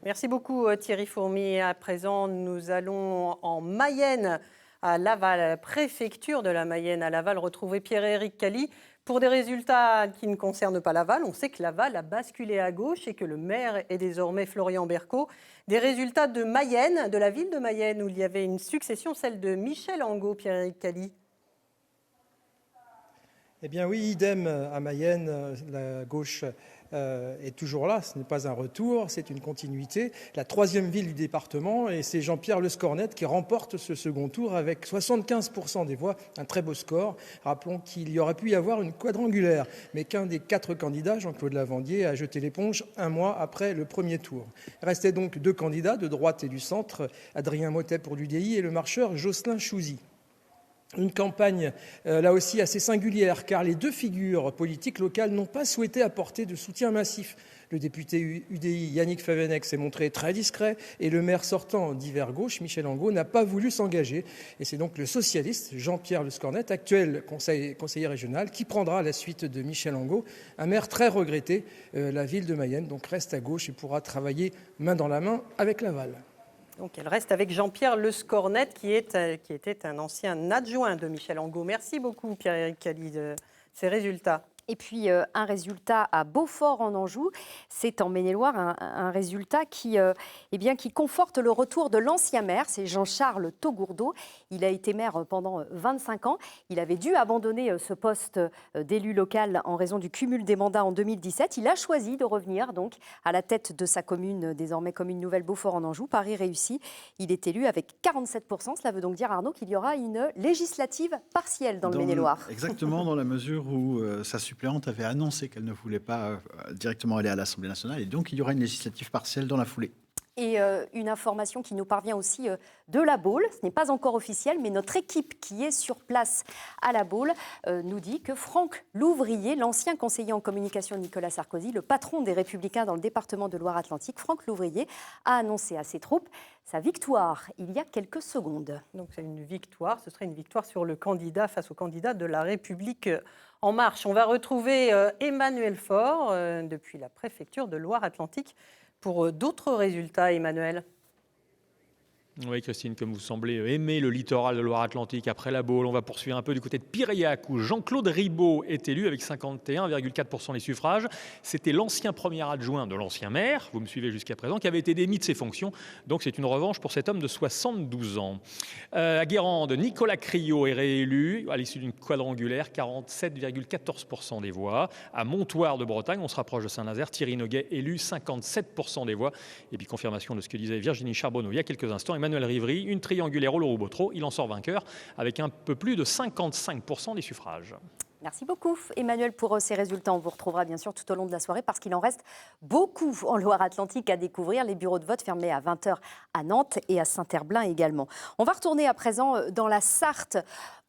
Merci beaucoup Thierry Fourmi. À présent, nous allons en Mayenne, à Laval, préfecture de la Mayenne, à Laval, retrouver Pierre-Éric Cali. Pour des résultats qui ne concernent pas Laval, on sait que Laval a basculé à gauche et que le maire est désormais Florian Bercot. Des résultats de Mayenne, de la ville de Mayenne, où il y avait une succession, celle de Michel Angot, Pierre-Éric Cali. Eh bien oui, idem à Mayenne, la gauche est toujours là, ce n'est pas un retour, c'est une continuité. La troisième ville du département, et c'est Jean-Pierre Le Scornet qui remporte ce second tour avec 75% des voix, un très beau score. Rappelons qu'il y aurait pu y avoir une quadrangulaire, mais qu'un des 4 candidats, Jean-Claude Lavandier, a jeté l'éponge un mois après le premier tour. Restaient donc 2 candidats de droite et du centre, Adrien Mottet pour l'UDI et le marcheur Jocelyn Chouzy. Une campagne là aussi assez singulière, car les 2 figures politiques locales n'ont pas souhaité apporter de soutien massif. Le député UDI Yannick Favennec s'est montré très discret et le maire sortant d'hiver gauche, Michel Angot, n'a pas voulu s'engager. Et c'est donc le socialiste Jean-Pierre Le Scornet, actuel conseiller régional, qui prendra la suite de Michel Angot, un maire très regretté. La ville de Mayenne donc reste à gauche et pourra travailler main dans la main avec Laval. Donc elle reste avec Jean-Pierre Le Scornet, qui était un ancien adjoint de Michel Angot. Merci beaucoup Pierre-Éric Cali de ces résultats. Et puis un résultat à Beaufort en Anjou, c'est en Maine-et-Loire un résultat qui conforte le retour de l'ancien maire, c'est Jean-Charles Taugourdeau. Il a été maire pendant 25 ans. Il avait dû abandonner ce poste d'élu local en raison du cumul des mandats en 2017. Il a choisi de revenir donc à la tête de sa commune, désormais commune nouvelle Beaufort en Anjou. Paris réussi. Il est élu avec 47%. Cela veut donc dire, Arnaud, qu'il y aura une législative partielle dans le Maine-et-Loire. Exactement, dans la mesure où sa suppléante avait annoncé qu'elle ne voulait pas directement aller à l'Assemblée nationale, et donc il y aura une législative partielle dans la foulée. Et une information qui nous parvient aussi de la Baule, ce n'est pas encore officiel, mais notre équipe qui est sur place à la Baule nous dit que Franck Louvrier, l'ancien conseiller en communication de Nicolas Sarkozy, le patron des Républicains dans le département de Loire-Atlantique, Franck Louvrier, a annoncé à ses troupes sa victoire il y a quelques secondes. Donc c'est une victoire, ce serait une victoire sur le candidat face au candidat de la République En Marche. On va retrouver Emmanuel Faure depuis la préfecture de Loire-Atlantique pour d'autres résultats, Emmanuel. Oui, Christine, comme vous semblez aimer le littoral de Loire-Atlantique après la Baule, on va poursuivre un peu du côté de Piriac, où Jean-Claude Ribaud est élu avec 51,4% des suffrages. C'était l'ancien premier adjoint de l'ancien maire, vous me suivez jusqu'à présent, qui avait été démis de ses fonctions. Donc c'est une revanche pour cet homme de 72 ans. À Guérande, Nicolas Criot est réélu à l'issue d'une quadrangulaire, 47,14% des voix. À Montoire de Bretagne, on se rapproche de Saint-Nazaire, Thierry Noguet élu, 57% des voix. Et puis confirmation de ce que disait Virginie Charbonneau il y a quelques instants. Emmanuel Rivry, une triangulaire au Leroux-Botreau, il en sort vainqueur avec un peu plus de 55% des suffrages. Merci beaucoup Emmanuel pour ces résultats. On vous retrouvera bien sûr tout au long de la soirée parce qu'il en reste beaucoup en Loire-Atlantique à découvrir. Les bureaux de vote fermés à 20h à Nantes et à Saint-Herblain également. On va retourner à présent dans la Sarthe,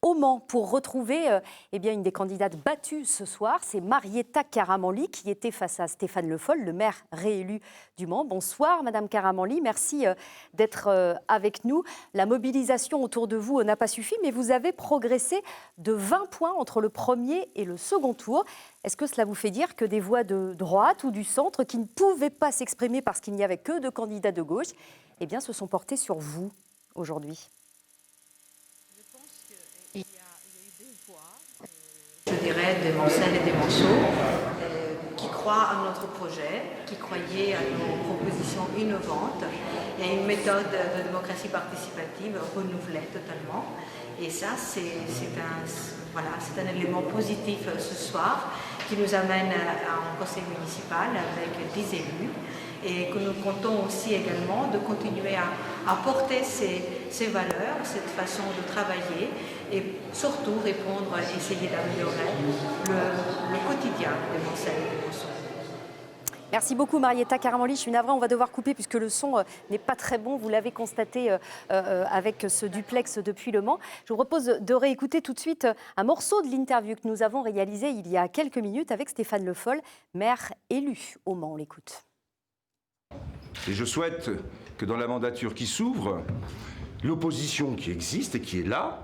au Mans, pour retrouver une des candidates battues ce soir. C'est Marietta Caramanli qui était face à Stéphane Le Foll, le maire réélu du Mans. Bonsoir Madame Caramanli, merci d'être avec nous. La mobilisation autour de vous n'a pas suffi, mais vous avez progressé de 20 points entre le premier et le second tour. Est-ce que cela vous fait dire que des voix de droite ou du centre qui ne pouvaient pas s'exprimer parce qu'il n'y avait que 2 candidats de gauche, se sont portés sur vous aujourd'hui? Je dirais des Mancelles et des Manceaux qui croient à notre projet, qui croyaient à nos propositions innovantes et une méthode de démocratie participative renouvelée totalement. Et ça, c'est un élément positif ce soir qui nous amène à un conseil municipal avec 10 élus et que nous comptons aussi également de continuer à porter ces valeurs, cette façon de travailler et surtout répondre, essayer d'améliorer le quotidien des Mancelles et des Manceaux. Merci beaucoup Marietta Karamanli. Je suis navrée, on va devoir couper puisque le son n'est pas très bon. Vous l'avez constaté avec ce duplex depuis Le Mans. Je vous propose de réécouter tout de suite un morceau de l'interview que nous avons réalisé il y a quelques minutes avec Stéphane Le Foll, maire élu au Mans. On l'écoute. Et je souhaite que dans la mandature qui s'ouvre, l'opposition qui existe et qui est là,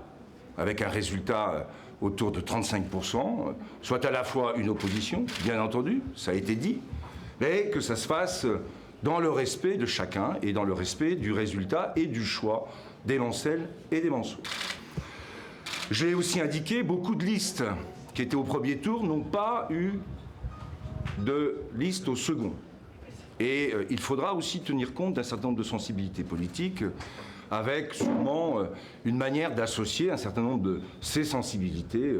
avec un résultat autour de 35%, soit à la fois une opposition, bien entendu, ça a été dit, mais que ça se fasse dans le respect de chacun et dans le respect du résultat et du choix des Lancel et des Manceaux. J'ai aussi indiqué beaucoup de listes qui étaient au premier tour n'ont pas eu de liste au second. Et il faudra aussi tenir compte d'un certain nombre de sensibilités politiques avec sûrement une manière d'associer un certain nombre de ces sensibilités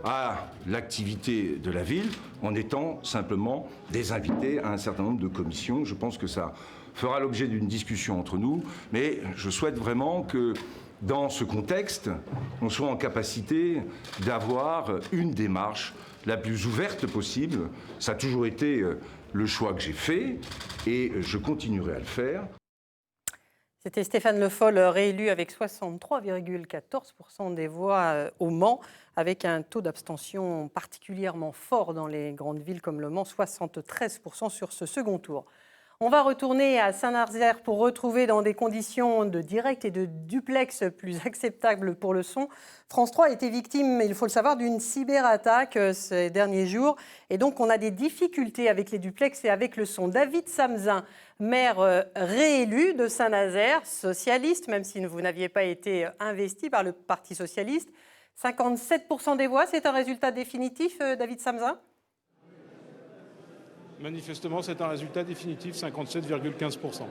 à l'activité de la ville en étant simplement des invités à un certain nombre de commissions. Je pense que ça fera l'objet d'une discussion entre nous, mais je souhaite vraiment que dans ce contexte, on soit en capacité d'avoir une démarche la plus ouverte possible. Ça a toujours été le choix que j'ai fait et je continuerai à le faire. C'était Stéphane Le Foll, réélu avec 63,14% des voix au Mans, avec un taux d'abstention particulièrement fort dans les grandes villes comme Le Mans, 73% sur ce second tour. On va retourner à Saint-Nazaire pour retrouver dans des conditions de direct et de duplex plus acceptables pour le son. France 3 a été victime, il faut le savoir, d'une cyberattaque ces derniers jours. Et donc, on a des difficultés avec les duplex et avec le son. David Samzin, maire réélu de Saint-Nazaire, socialiste, même si vous n'aviez pas été investi par le Parti socialiste. 57% des voix, c'est un résultat définitif, David Samzin ? Manifestement, c'est un résultat définitif, 57,15%.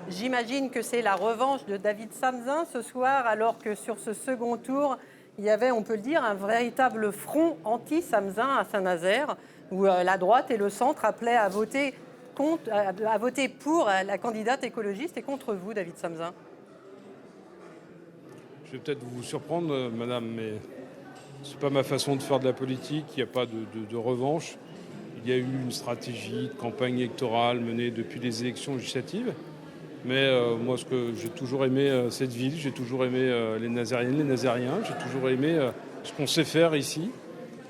J'imagine que c'est la revanche de David Samzin ce soir, alors que sur ce second tour, il y avait, on peut le dire, un véritable front anti-Samzin à Saint-Nazaire, où la droite et le centre appelaient à voter pour la candidate écologiste et contre vous, David Samzin. Je vais peut-être vous surprendre, madame, mais ce n'est pas ma façon de faire de la politique, il n'y a pas de revanche. Il y a eu une stratégie de campagne électorale menée depuis les élections législatives. Mais moi, j'ai toujours aimé cette ville, j'ai toujours aimé les Nazériennes, les Nazériens, j'ai toujours aimé ce qu'on sait faire ici.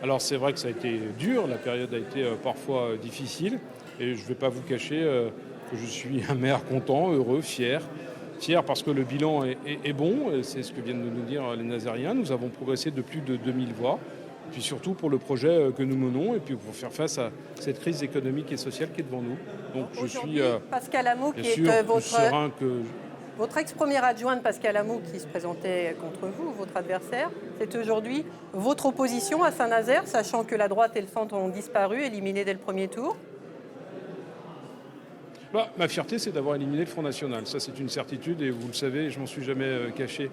Alors c'est vrai que ça a été dur, la période a été parfois difficile. Et je ne vais pas vous cacher que je suis un maire content, heureux, fier. Fier parce que le bilan est bon, et c'est ce que viennent de nous dire les Nazériens. Nous avons progressé de plus de 2000 voix. Puis surtout pour le projet que nous menons et puis pour faire face à cette crise économique et sociale qui est devant nous. Donc je suis Pascal Amou, qui est votre ex-première adjointe, Pascal Amou, qui se présentait contre vous, votre adversaire. C'est aujourd'hui votre opposition à Saint-Nazaire, sachant que la droite et le centre ont disparu, éliminés dès le premier tour. Ma fierté, c'est d'avoir éliminé le Front National. Ça, c'est une certitude et vous le savez, je m'en suis jamais caché.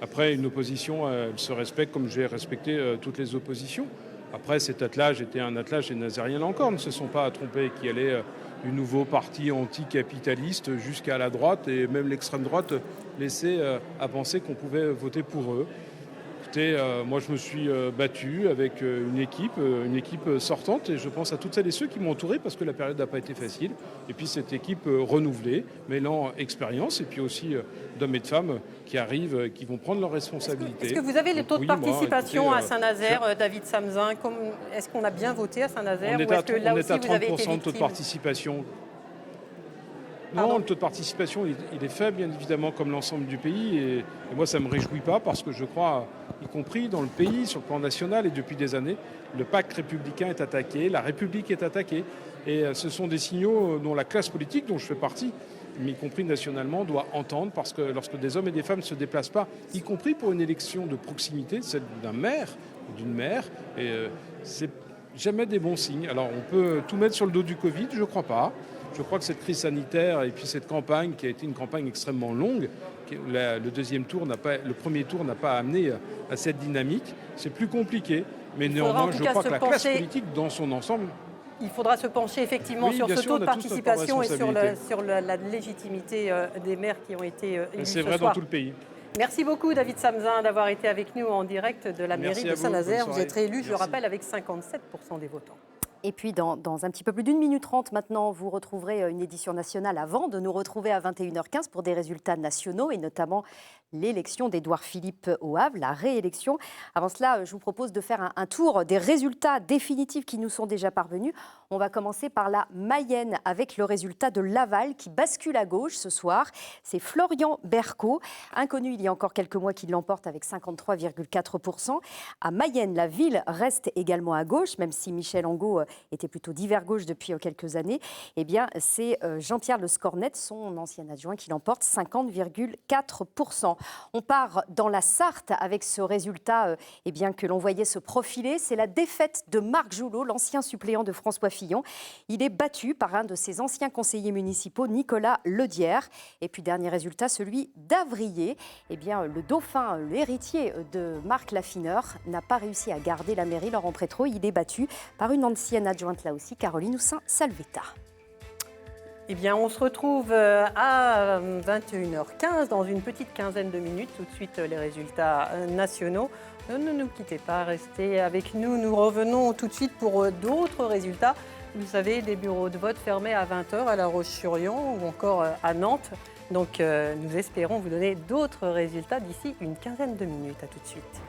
Après, une opposition, elle se respecte comme j'ai respecté toutes les oppositions. Après, cet attelage était un attelage des Nazériens encore, ne se sont pas trompés, qui allait du nouveau parti anticapitaliste jusqu'à la droite et même l'extrême droite laissait à penser qu'on pouvait voter pour eux. Écoutez, moi je me suis battu avec une équipe sortante et je pense à toutes celles et ceux qui m'ont entouré parce que la période n'a pas été facile. Et puis cette équipe renouvelée, mêlant expérience et puis aussi d'hommes et de femmes qui arrivent, qui vont prendre leurs responsabilités. Est-ce que vous avez les taux de participation à Saint-Nazaire, David Samzin? Est-ce qu'on a bien voté à Saint-Nazaire? On est à 30% de taux de participation. Non, le taux de participation, il est faible, bien évidemment, comme l'ensemble du pays. Et moi, ça ne me réjouit pas parce que je crois, y compris dans le pays, sur le plan national et depuis des années, le pacte républicain est attaqué, la République est attaquée. Et ce sont des signaux dont la classe politique, dont je fais partie, mais y compris nationalement, doit entendre parce que lorsque des hommes et des femmes ne se déplacent pas, y compris pour une élection de proximité, celle d'un maire ou d'une maire, c'est jamais des bons signes. Alors, on peut tout mettre sur le dos du Covid, je ne crois pas. Je crois que cette crise sanitaire et puis cette campagne qui a été une campagne extrêmement longue, le premier tour n'a pas amené à cette dynamique. C'est plus compliqué, mais néanmoins, je crois que la classe politique dans son ensemble... Il faudra se pencher effectivement sur ce taux de participation et sur la légitimité des maires qui ont été élus ce soir. C'est vrai dans tout le pays. Merci beaucoup David Samzin d'avoir été avec nous en direct de la mairie de Saint-Nazaire. Vous êtes réélu, je le rappelle, avec 57% des votants. Et puis, dans un petit peu plus d'1 minute 30 maintenant, vous retrouverez une édition nationale avant de nous retrouver à 21h15 pour des résultats nationaux et notamment l'élection d'Édouard Philippe au Havre, la réélection. Avant cela, je vous propose de faire un tour des résultats définitifs qui nous sont déjà parvenus. On va commencer par la Mayenne avec le résultat de Laval qui bascule à gauche ce soir. C'est Florian Berco, inconnu il y a encore quelques mois, qui l'emporte avec 53,4%. À Mayenne, la ville reste également à gauche, même si Michel Angot était plutôt divers gauche depuis quelques années. Eh bien, c'est Jean-Pierre Le Scornet, son ancien adjoint, qui l'emporte 50,4%. On part dans la Sarthe avec ce résultat que l'on voyait se profiler. C'est la défaite de Marc Joulot, l'ancien suppléant de François Fillon. Il est battu par un de ses anciens conseillers municipaux, Nicolas Ledière. Et puis, dernier résultat, celui d'Avrier. Eh bien, le dauphin, l'héritier de Marc Laffineur, n'a pas réussi à garder la mairie. Laurent Prétreau, il est battu par une ancienne adjointe là aussi, Caroline Houssin-Salvetta. Eh bien, on se retrouve à 21h15 dans une petite quinzaine de minutes. Tout de suite, les résultats nationaux. Ne nous quittez pas, restez avec nous. Nous revenons tout de suite pour d'autres résultats. Vous savez, des bureaux de vote fermés à 20h à La Roche-sur-Yon ou encore à Nantes. Donc, nous espérons vous donner d'autres résultats d'ici une quinzaine de minutes. À tout de suite.